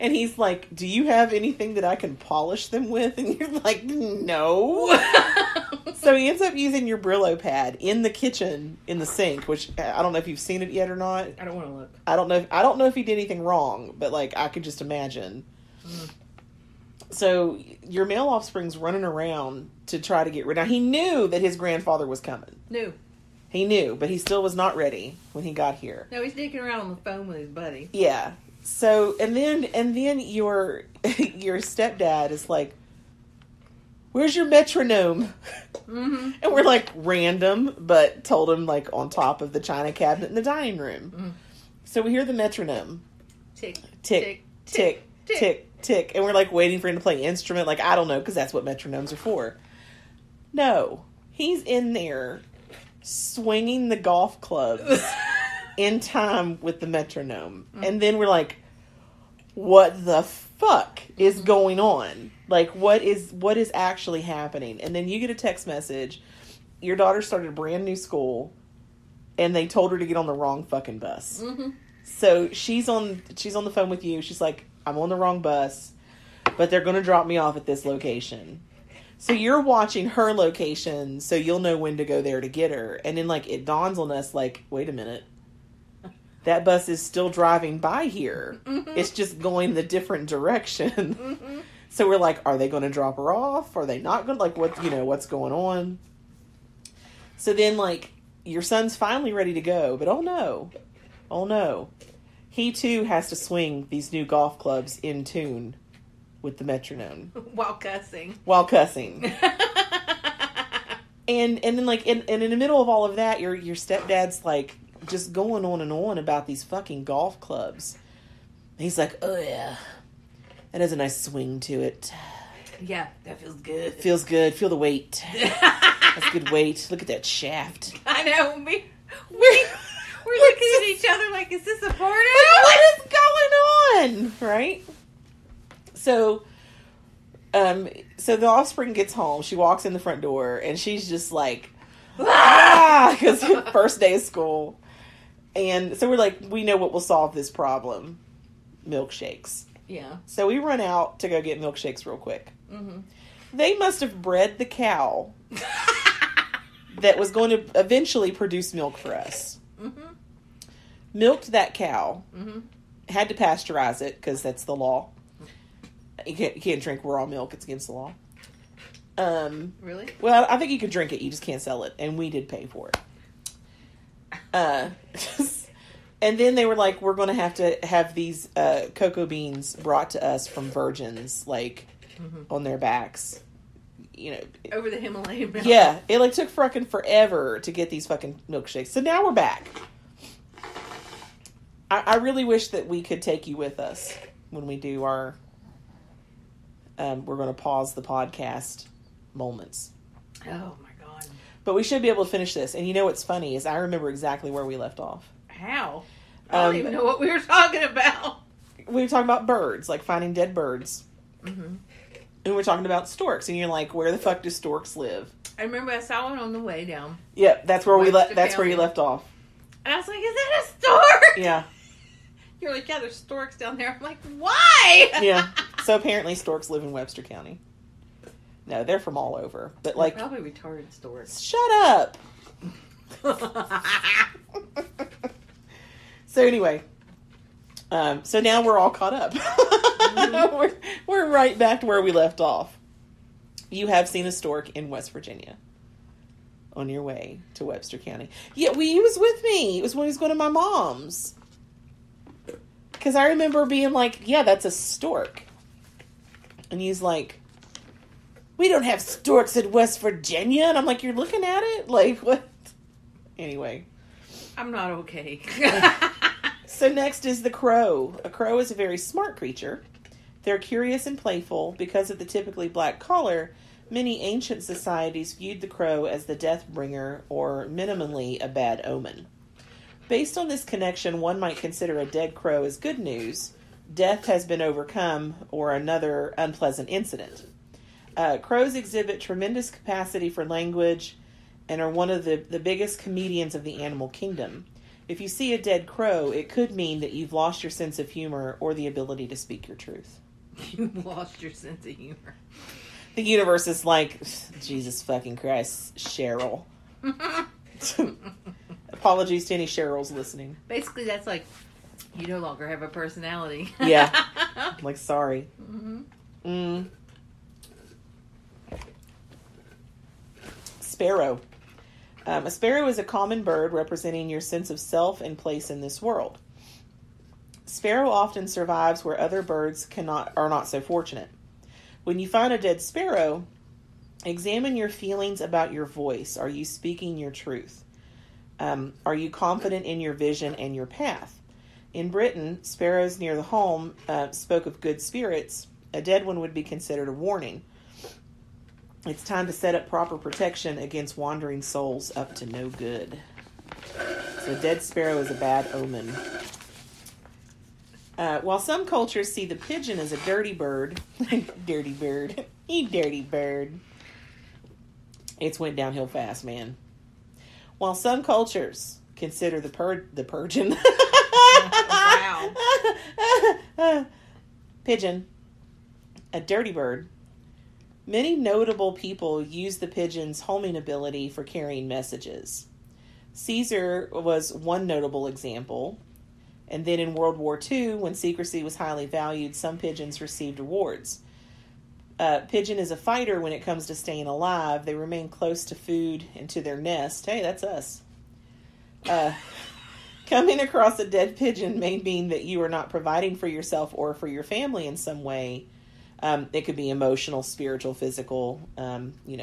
And he's like, do you have anything that I can polish them with? And you're like, no. So he ends up using your Brillo pad in the kitchen, in the sink, which I don't know if you've seen it yet or not. I don't want to look. I don't know if he did anything wrong, but, like, I could just imagine. So your male offspring's running around to try to get rid. Now, he knew that his grandfather was coming. He knew, but he still was not ready when he got here. No, he's sneaking around on the phone with his buddy. Yeah. So and then your stepdad is like, "Where's your metronome?" And we're like, random, but told him, like, on top of the china cabinet in the dining room. So we hear the metronome. Tick, tick, tick, tick, tick, tick. And we're, like, waiting for him to play instrument. Like, I don't know, because that's what metronomes are for. No. He's in there swinging the golf clubs in time with the metronome. And then we're like, what the fuck is going on? Like, what is actually happening? And then you get a text message. Your daughter started a brand new school, and they told her to get on the wrong fucking bus. So she's on the phone with you. She's like, I'm on the wrong bus, but they're going to drop me off at this location. So you're watching her location so you'll know when to go there to get her. And then, like, it dawns on us, like, wait a minute. That bus is still driving by here. It's just going the different direction. So we're like, are they going to drop her off? Are they not going to? Like, what's going on? So then, like, your son's finally ready to go. But oh no. He too has to swing these new golf clubs in tune with the metronome. While cussing. And then, like, in the middle of all of that, your stepdad's, like, just going on and on about these fucking golf clubs. He's like, oh yeah, that has a nice swing to it. Yeah, that feels good. Feels good. Feel the weight. That's good weight. Look at that shaft. I know. We're looking at each other like, is this a porno? What is going on? Right? So the offspring gets home. She walks in the front door, and she's just like, because first day of school. And so we're like, we know what will solve this problem. Milkshakes. Yeah. So we run out to go get milkshakes real quick. Mm-hmm. They must have bred the cow that was going to eventually produce milk for us. Mm-hmm. Milked that cow. Mm-hmm. Had to pasteurize it because that's the law. You can't drink raw milk. It's against the law. Really? Well, I think you could drink it. You just can't sell it. And we did pay for it. And then they were like, we're going to have these cocoa beans brought to us from virgins, like, on their backs. You know, over the Himalayan mountains. Yeah, it like took fucking forever to get these fucking milkshakes. So now we're back. I really wish that we could take you with us when we do our we're going to pause the podcast moments. Oh my god. But we should be able to finish this. And you know what's funny is I remember exactly where we left off. How? I don't even know what we were talking about. We were talking about birds, like finding dead birds. Mm-hmm. And we're talking about storks. And you're like, where the fuck do storks live? I remember I saw one on the way down. Yeah, that's where that's where you County. left off. And I was like, is that a stork? Yeah. You're like, yeah, there's storks down there. I'm like, why? Yeah. So apparently storks live in Webster County. No, they're from all over. But like, probably retarded storks. Shut up. So anyway, so now we're all caught up. Mm-hmm. we're right back to where we left off. You have seen a stork in West Virginia. on your way to Webster County. Yeah, he was with me. It was when he was going to my mom's. Because I remember being like, yeah, that's a stork. And he's like, we don't have storks in West Virginia. And I'm like, you're looking at it? Like, what? Anyway. I'm not okay. So next is the crow. A crow is a very smart creature. They're curious and playful. Because of the typically black color, many ancient societies viewed the crow as the death bringer or minimally a bad omen. Based on this connection, one might consider a dead crow as good news. Death has been overcome or another unpleasant incident. Crows exhibit tremendous capacity for language and are one of the biggest comedians of the animal kingdom. If you see a dead crow, it could mean that you've lost your sense of humor or the ability to speak your truth. You've lost your sense of humor. The universe is like, Jesus fucking Christ, Cheryl. Apologies to any Cheryls listening. Basically, that's like, you no longer have a personality. Yeah. I'm like, sorry. Sparrow. A sparrow is a common bird representing your sense of self and place in this world. Sparrow often survives where other birds are not so fortunate. When you find a dead sparrow, examine your feelings about your voice. Are you speaking your truth? Are you confident in your vision and your path? In Britain, sparrows near the home spoke of good spirits. A dead one would be considered a warning. It's time to set up proper protection against wandering souls up to no good. So a dead sparrow is a bad omen. While some cultures see the pigeon as a dirty bird, dirty bird, you dirty bird. It's went downhill fast, man. While some cultures consider the pigeon, Wow. pigeon, a dirty bird, many notable people use the pigeon's homing ability for carrying messages. Caesar was one notable example. And then in World War II, when secrecy was highly valued, some pigeons received awards. Pigeon is a fighter when it comes to staying alive. They remain close to food and to their nest. Hey, that's us. Coming across a dead pigeon may mean that you are not providing for yourself or for your family in some way. It could be emotional, spiritual, physical,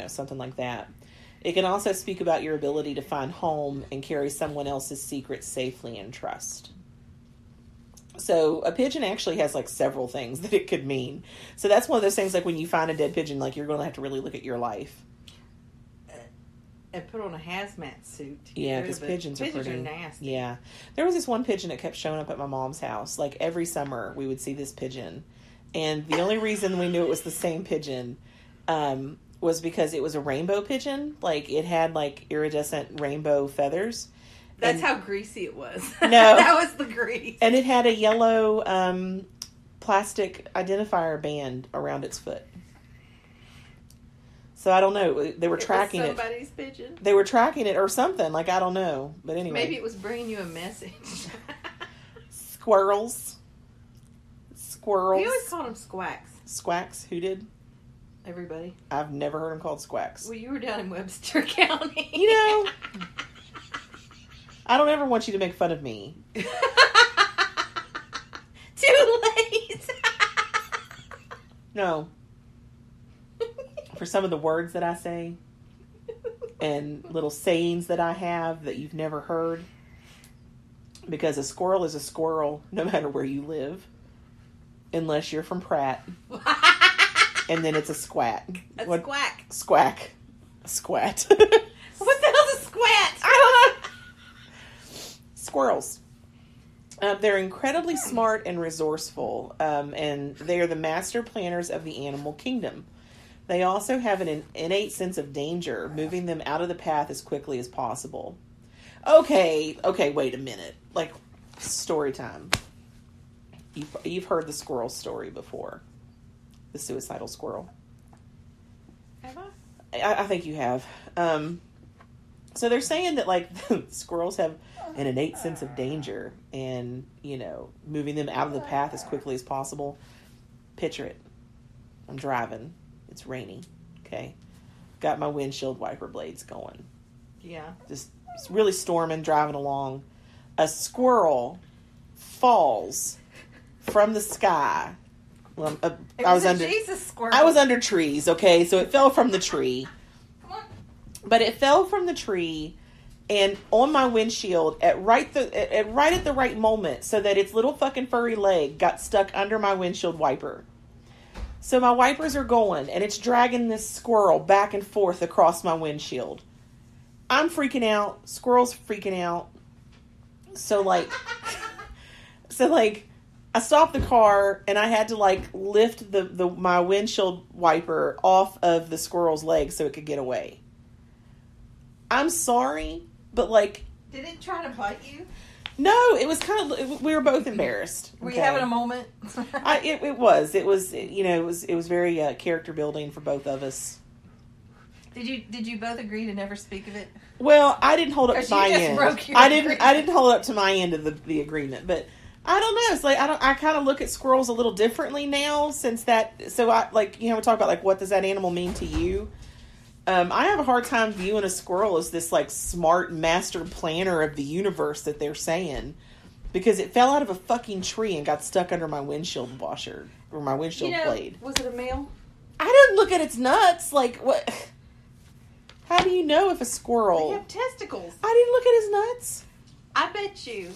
something like that. It can also speak about your ability to find home and carry someone else's secrets safely and trust. So a pigeon actually has like several things that it could mean. So that's one of those things like when you find a dead pigeon, like you're going to have to really look at your life. And put on a hazmat suit. Yeah, because pigeons are nasty. Yeah. There was this one pigeon that kept showing up at my mom's house. Like every summer we would see this pigeon. And the only reason we knew it was the same pigeon was because it was a rainbow pigeon. Like it had like iridescent rainbow feathers. That's how greasy it was. No. That was the grease. And it had a yellow plastic identifier band around its foot. So I don't know. They were tracking it. Somebody's pigeon. They were tracking it or something. Like, I don't know. But anyway. Maybe it was bringing you a message. Squirrels. We always called them squacks. Squacks? Who did? Everybody. I've never heard them called squacks. Well, you were down in Webster County. You know, I don't ever want you to make fun of me. Too late. No. For some of the words that I say and little sayings that I have that you've never heard. Because a squirrel is a squirrel no matter where you live. Unless you're from Pratt. And then it's a squat. Squack. Squack. A squat. What the hell's a squat? I don't know. Squirrels. They're incredibly smart and resourceful. And they are the master planners of the animal kingdom. They also have an innate sense of danger, moving them out of the path as quickly as possible. Okay, wait a minute. Like, story time. You've heard the squirrel story before. The suicidal squirrel. Have I think you have. So they're saying that, like, squirrels have an innate sense of danger and, moving them out of the path as quickly as possible. Picture it. I'm driving. It's raining. Okay. Got my windshield wiper blades going. Yeah. Just really storming, driving along. A squirrel falls from the sky. Well, I was under Jesus squirrel. I was under trees, okay? So it fell from the tree. Come on. But it fell from the tree and on my windshield at right at the right moment, so that its little fucking furry leg got stuck under my windshield wiper. So my wipers are going and it's dragging this squirrel back and forth across my windshield. I'm freaking out. Squirrel's freaking out. So like I stopped the car and I had to like lift my windshield wiper off of the squirrel's leg so it could get away. I'm sorry, but like... Did it try to bite you? No, it was kind of... We were both embarrassed. Were you having a moment? It was, you know, it was very character building for both of us. Did you both agree to never speak of it? Well, I didn't hold up to my end. I didn't hold up to my end of the agreement, but I don't know. It's like I kind of look at squirrels a little differently now since that. So I like, you know, we talk about like what does that animal mean to you? I have a hard time viewing a squirrel as this like smart master planner of the universe that they're saying, because it fell out of a fucking tree and got stuck under my windshield washer or my windshield blade. Was it a male? I didn't look at its nuts. Like what? How do you know if a squirrel? They have testicles. I didn't look at his nuts. I bet you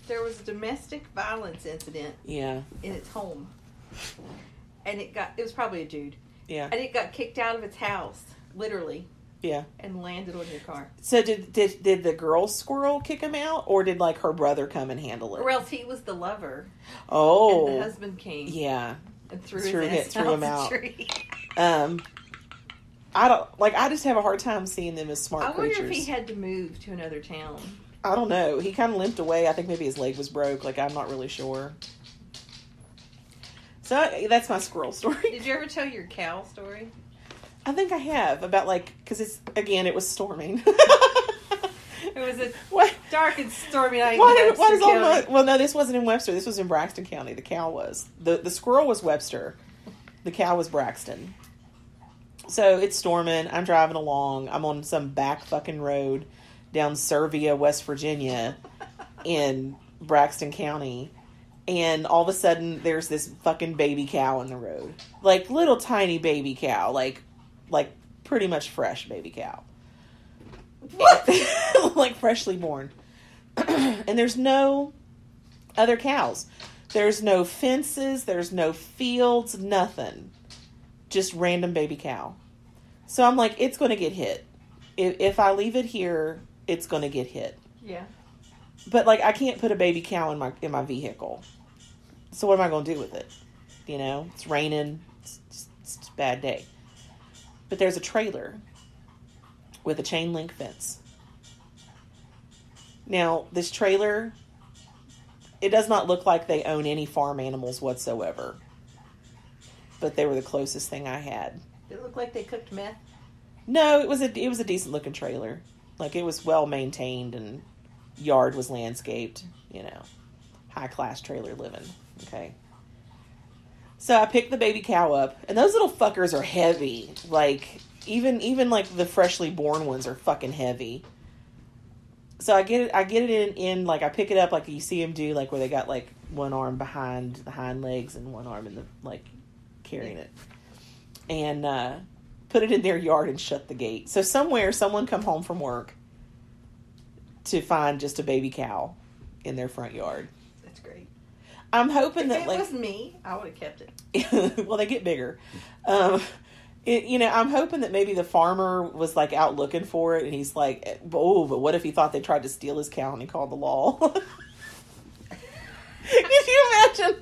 there was a domestic violence incident. Yeah. In its home, and it was probably a dude. Yeah. And it got kicked out of its house, literally. Yeah. And landed on your car. So did the girl squirrel kick him out, or did like her brother come and handle it? Or else he was the lover. Oh. And the husband came. Yeah. And threw him out. Tree. I just have a hard time seeing them as smart creatures. I wonder if he had to move to another town. I don't know. He kind of limped away. I think maybe his leg was broke. Like, I'm not really sure. So that's my squirrel story. Did you ever tell your cow story? I think I have, about like, because it was storming. It was a dark and stormy night. Well, no, this wasn't in Webster. This was in Braxton County. The cow was. The squirrel was Webster. The cow was Braxton. So it's storming. I'm driving along. I'm on some back fucking road down Servia, West Virginia in Braxton County. And all of a sudden there's this fucking baby cow in the road. Like little tiny baby cow. Like pretty much fresh baby cow. What? Like freshly born. And there's no other cows. There's no fences. There's no fields. Nothing. Just random baby cow. So I'm like, it's going to get hit. If I leave it here, it's going to get hit. Yeah. But like, I can't put a baby cow in my vehicle. So what am I going to do with it? You know, it's raining. It's a bad day. But there's a trailer with a chain link fence. Now, this trailer, it does not look like they own any farm animals whatsoever. But they were the closest thing I had. Did it look like they cooked meth? No, it was a decent looking trailer. Like, it was well maintained and yard was landscaped, you know. High class trailer living. Okay. So I picked the baby cow up, and those little fuckers are heavy. Like, even like the freshly born ones are fucking heavy. So I get it in like, I pick it up like you see them do, like where they got like one arm behind the hind legs and one arm in the, like, carrying it. And put it in their yard and shut the gate. So someone come home from work to find just a baby cow in their front yard. That's great. I'm hoping if it was me, I would have kept it. Well, they get bigger. I'm hoping that maybe the farmer was like out looking for it, and he's like, oh, but what if he thought they tried to steal his cow and he called the law? Can you imagine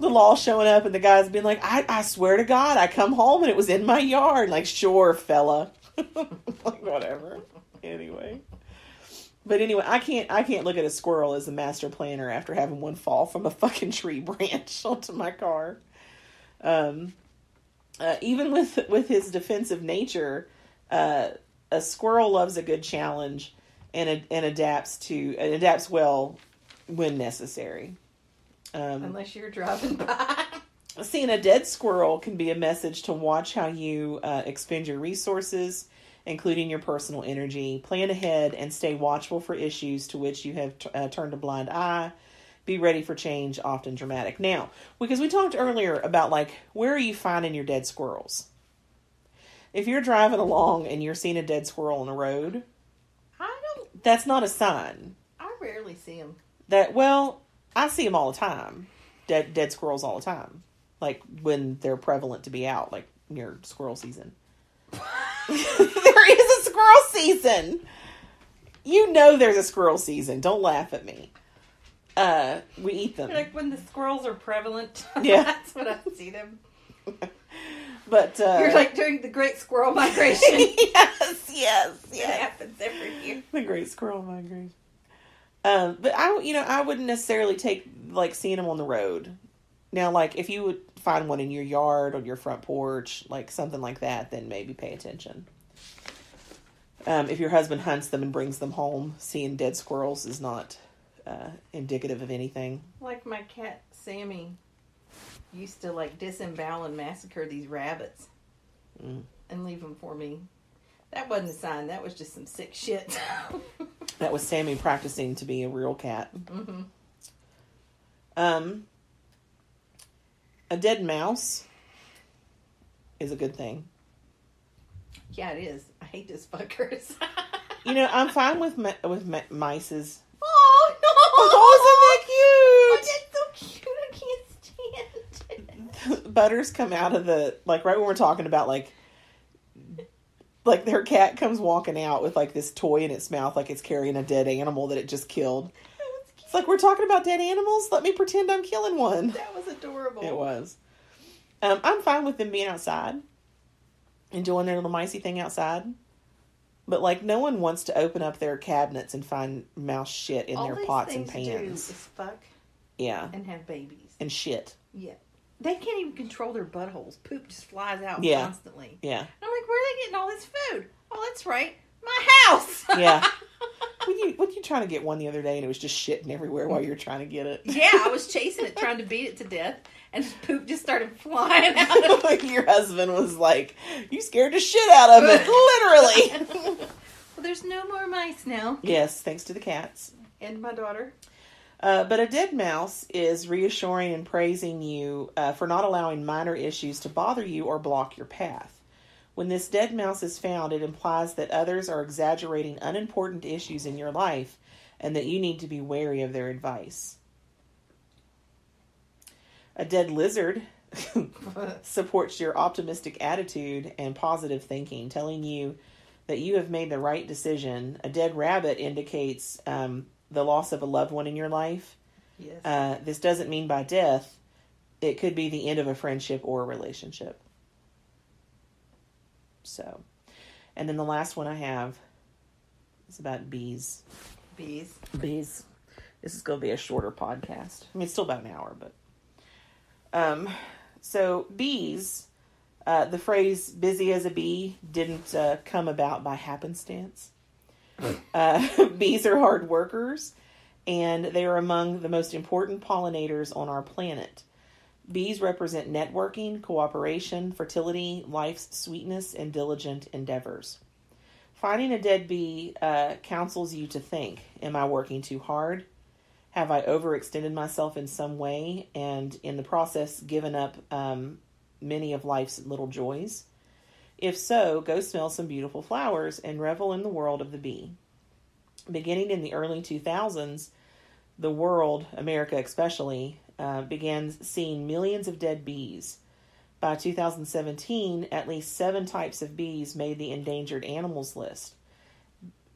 the law showing up and the guy's being like, I swear to God, I come home and it was in my yard. Like, sure, fella. Like, whatever. Anyway. But anyway, I can't look at a squirrel as a master planner after having one fall from a fucking tree branch onto my car. Even with his defensive nature, a squirrel loves a good challenge and adapts well when necessary. Unless you're driving by. Seeing a dead squirrel can be a message to watch how you expend your resources including your personal energy. Plan ahead and stay watchful for issues to which you have turned a blind eye. Be ready for change, often dramatic. Now, because we talked earlier about, like, where are you finding your dead squirrels? If you're driving along and you're seeing a dead squirrel on the road, that's not a sign. I rarely see them. I see them all the time. Dead squirrels all the time. Like, when they're prevalent to be out, like, near squirrel season. There is a squirrel season! You know there's a squirrel season. Don't laugh at me. We eat them. Like when the squirrels are prevalent. Yeah. That's when I see them. But, you're like during the Great Squirrel Migration. yes. It happens every year. The Great Squirrel Migration. But I wouldn't necessarily take, like, seeing them on the road. Now, like, if you would find one in your yard, on your front porch, like, something like that, then maybe pay attention. If your husband hunts them and brings them home, seeing dead squirrels is not indicative of anything. Like my cat, Sammy, used to, like, disembowel and massacre these rabbits and leave them for me. That wasn't a sign. That was just some sick shit. That was Sammy practicing to be a real cat. Mm-hmm. A dead mouse is a good thing. Yeah, it is. I hate those fuckers. I'm fine with mices. Oh, no! Oh, isn't that cute? Oh, that's so cute. I can't stand it. Butters come out of the, like, right when we're talking about, like their cat comes walking out with, like, this toy in its mouth, like it's carrying a dead animal that it just killed. It's like, we're talking about dead animals? Let me pretend I'm killing one. That was adorable. It was. I'm fine with them being outside and doing their little micey thing outside. But, like, no one wants to open up their cabinets and find mouse shit in their pots and pans. All these things do is fuck. Yeah. And have babies. And shit. Yeah. They can't even control their buttholes. Poop just flies out constantly. Yeah. And I'm like, where are they getting all this food? Oh, that's right. My house. Yeah. What you trying to get one the other day and it was just shitting everywhere while you were trying to get it? Yeah, I was chasing it, trying to beat it to death, and poop just started flying out of it. Your husband was like, you scared the shit out of it, literally. Well, there's no more mice now. Yes, thanks to the cats. And my daughter. But a dead mouse is reassuring and praising you for not allowing minor issues to bother you or block your path. When this dead mouse is found, it implies that others are exaggerating unimportant issues in your life and that you need to be wary of their advice. A dead lizard supports your optimistic attitude and positive thinking, telling you that you have made the right decision. A dead rabbit indicates the loss of a loved one in your life. Yes. This doesn't mean by death. It could be the end of a friendship or a relationship. So, and then the last one I have is about bees. Bees. This is going to be a shorter podcast. I mean, it's still about an hour, but so bees. The phrase "busy as a bee" didn't come about by happenstance. Bees are hard workers, and they are among the most important pollinators on our planet. Bees represent networking, cooperation, fertility, life's sweetness, and diligent endeavors. Finding a dead bee counsels you to think, am I working too hard? Have I overextended myself in some way and in the process given up many of life's little joys? If so, go smell some beautiful flowers and revel in the world of the bee. Beginning in the early 2000s, the world, America especially, began seeing millions of dead bees. By 2017, at least 7 types of bees made the endangered animals list.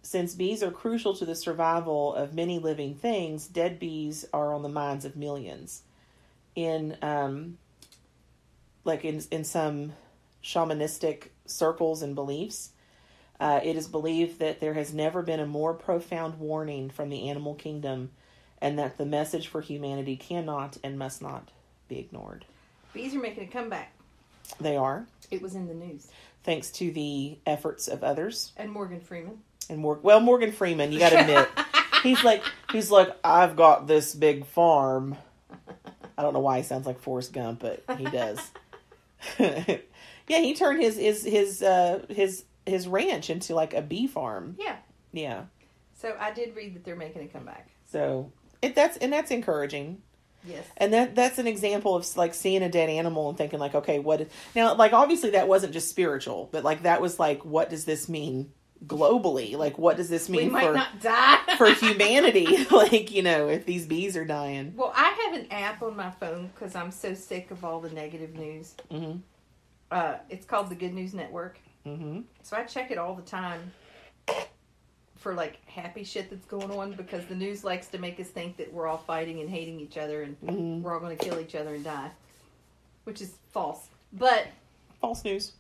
Since bees are crucial to the survival of many living things, dead bees are on the minds of millions. In some shamanistic circles and beliefs, it is believed that there has never been a more profound warning from the animal kingdom, and that the message for humanity cannot and must not be ignored. Bees are making a comeback. They are. It was in the news. Thanks to the efforts of others. And Morgan Freeman. And Morgan Freeman, you gotta admit, he's like, I've got this big farm. I don't know why he sounds like Forrest Gump, but he does. Yeah, he turned his his ranch into like a bee farm. Yeah. Yeah. So I did read that they're making a comeback. So that's encouraging. Yes. And that's an example of like seeing a dead animal and thinking like, okay, now, like, obviously that wasn't just spiritual, but like that was like, what does this mean globally? Like, what does this mean we might not die. for humanity? Like, you know, if these bees are dying. Well, I have an app on my phone because I'm so sick of all the negative news. Mm-hmm. It's called the Good News Network. Mm-hmm. So I check it all the time for like happy shit that's going on, because the news likes to make us think that we're all fighting and hating each other and we're all going to kill each other and die, which is false. But false news.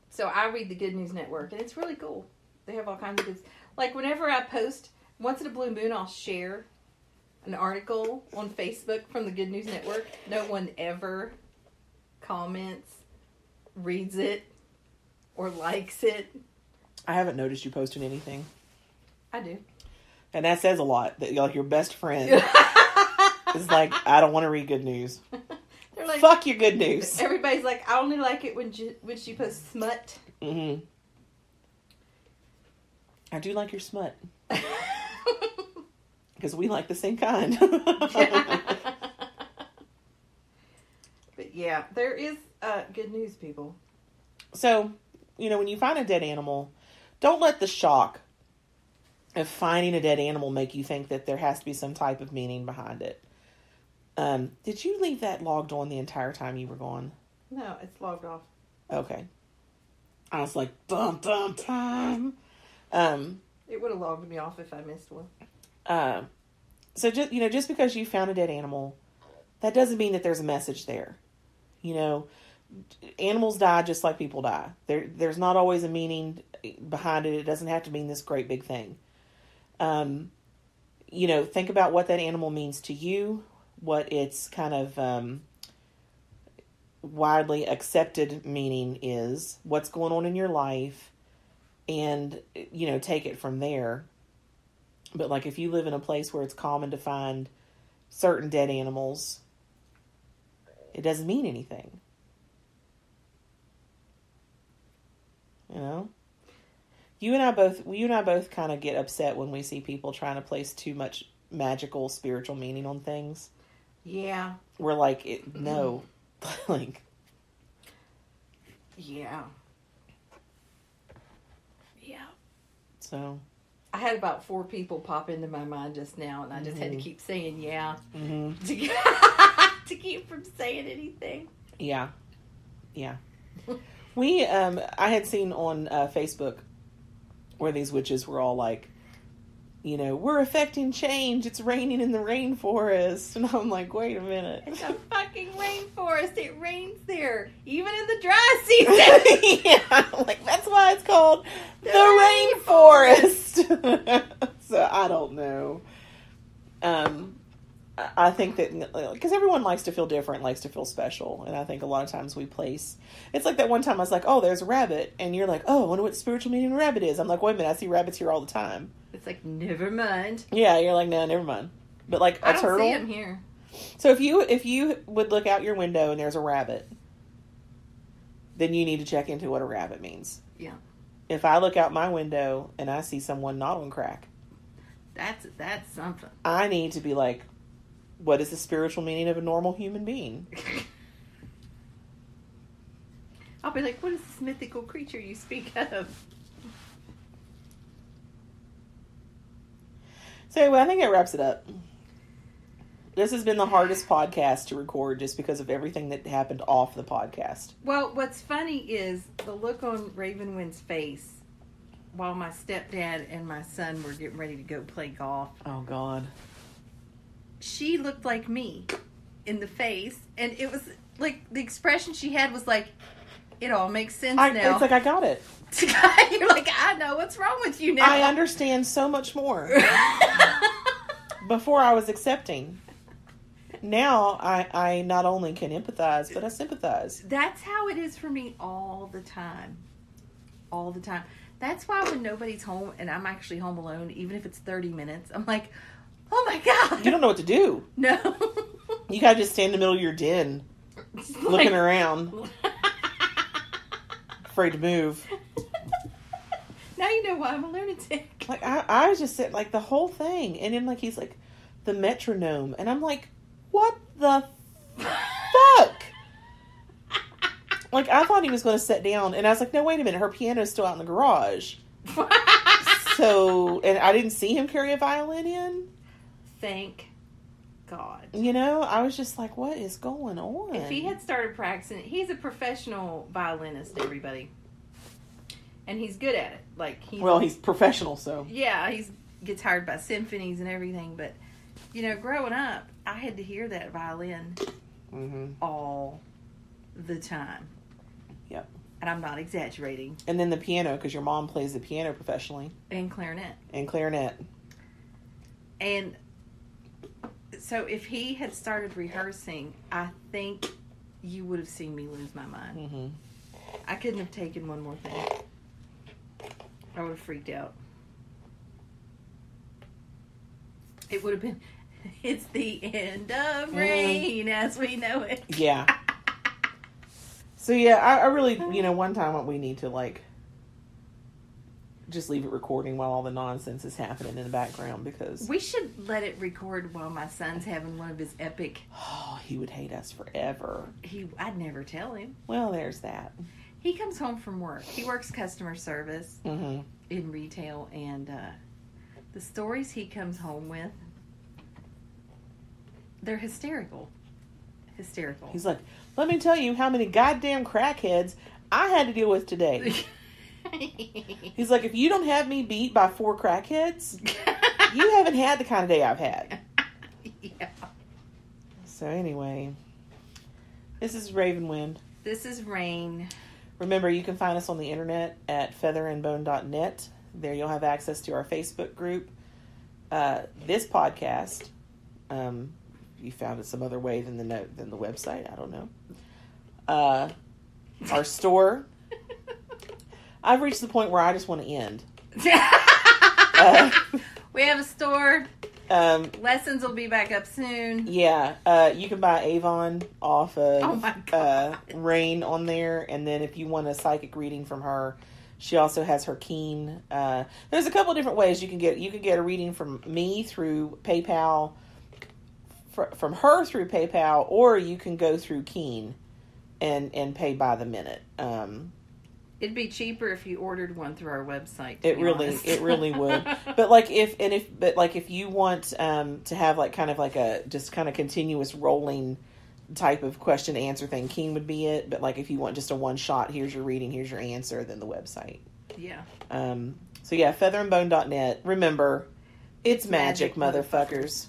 So I read the Good News Network, and it's really cool. They have all kinds of good, like whenever I post, once in a blue moon, I'll share an article on Facebook from the Good News Network. No one ever comments, reads it, or likes it. I haven't noticed you posting anything. I do. And that says a lot. That like your best friend is like, I don't want to read good news. They're like, fuck your good news. Everybody's like, I only like it when she posts smut. Mm-hmm. I do like your smut. Because we like the same kind. But yeah, there is good news, people. So, you know, when you find a dead animal, don't let the shock of finding a dead animal make you think that there has to be some type of meaning behind it. Did you leave that logged on the entire time you were gone? No, it's logged off. Okay. I was like, bum, bum, bum. It would have logged me off if I missed one. So just because you found a dead animal, that doesn't mean that there's a message there. You know, animals die just like people die. There's not always a meaning behind it. It doesn't have to mean this great big thing. You know, think about what that animal means to you, what its kind of widely accepted meaning is, what's going on in your life, and, you know, take it from there. But, like, if you live in a place where it's common to find certain dead animals, it doesn't mean anything. You know? You and I both kind of get upset when we see people trying to place too much magical, spiritual meaning on things. Yeah. We're like, no. Like. Yeah. Yeah. So. I had about 4 people pop into my mind just now, and I just had to keep saying yeah. Mm-hmm. To keep from saying anything. Yeah. Yeah. I had seen on Facebook where these witches were all like, you know, we're affecting change. It's raining in the rainforest. And I'm like, wait a minute. It's a fucking rainforest. It rains there. Even in the dry season. Yeah. Like, that's why it's called the rainforest. So, I don't know. I think that, because everyone likes to feel different, likes to feel special. And I think a lot of times we place, it's like that one time I was like, oh, there's a rabbit. And you're like, oh, I wonder what the spiritual meaning of a rabbit is. I'm like, wait a minute, I see rabbits here all the time. It's like, never mind. Yeah, you're like, no, never mind. But like a turtle. I don't see them here. So if you would look out your window and there's a rabbit, then you need to check into what a rabbit means. Yeah. If I look out my window and I see someone not on crack, that's something. I need to be like, what is the spiritual meaning of a normal human being? I'll be like, what is this mythical creature you speak of? So anyway, I think that wraps it up. This has been the hardest podcast to record just because of everything that happened off the podcast. Well, what's funny is the look on RavenWynd's face while my stepdad and my son were getting ready to go play golf. Oh, God. She looked like me in the face, and it was like the expression she had was like, it all makes sense now. It's like, I got it. You're like, I know what's wrong with you now. I understand so much more. Before I was accepting. Now I not only can empathize, but I sympathize. That's how it is for me all the time. All the time. That's why when nobody's home and I'm actually home alone, even if it's 30 minutes, I'm like, oh my God. You don't know what to do. No. You gotta just stand in the middle of your den, looking around, afraid to move. Now you know why I'm a lunatic. Like, I was just said, like, the whole thing. And then, like, he's like, the metronome. And I'm like, what the fuck? Like, I thought he was going to sit down. And I was like, no, wait a minute. Her piano's still out in the garage. So, and I didn't see him carry a violin in. Thank God. You know, I was just like, what is going on? If he had started practicing, he's a professional violinist, everybody. And he's good at it. Like, he's professional, so. Yeah, he gets hired by symphonies and everything. But, you know, growing up, I had to hear that violin all the time. Yep. And I'm not exaggerating. And then the piano, because your mom plays the piano professionally. And clarinet. And so if he had started rehearsing, I think you would have seen me lose my mind. Mm-hmm. I couldn't have taken one more thing. I would have freaked out. It would have been, it's the end of rain as we know it. Yeah. So, yeah, I really, you know, one time we need to, like, just leave it recording while all the nonsense is happening in the background, because... We should let it record while my son's having one of his epic... Oh, he would hate us forever. I'd never tell him. Well, there's that. He comes home from work. He works customer service in retail, and the stories he comes home with, they're hysterical. Hysterical. He's like, let me tell you how many goddamn crackheads I had to deal with today. He's like, if you don't have me beat by 4 crackheads, you haven't had the kind of day I've had. Yeah. So anyway, this is RavenWynd. This is Rain. Remember, you can find us on the internet at featherandbone.net. There you'll have access to our Facebook group. This podcast, you found it some other way than the website. I don't know. Our store. I've reached the point where I just want to end. We have a store. Lessons will be back up soon. Yeah. You can buy Avon off of Oh my God. Rain on there. And then if you want a psychic reading from her, she also has her Keen. There's a couple different ways you can get. You can get a reading from me through PayPal, from her through PayPal, or you can go through Keen and pay by the minute. It'd be cheaper if you ordered one through our website. It really would. But if you want to have like kind of like a just kind of continuous rolling type of question answer thing, Keen would be it. But like if you want just a one shot, here's your reading, here's your answer, then the website. Yeah. So yeah, featherandbone.net. Remember, it's magic, motherfuckers.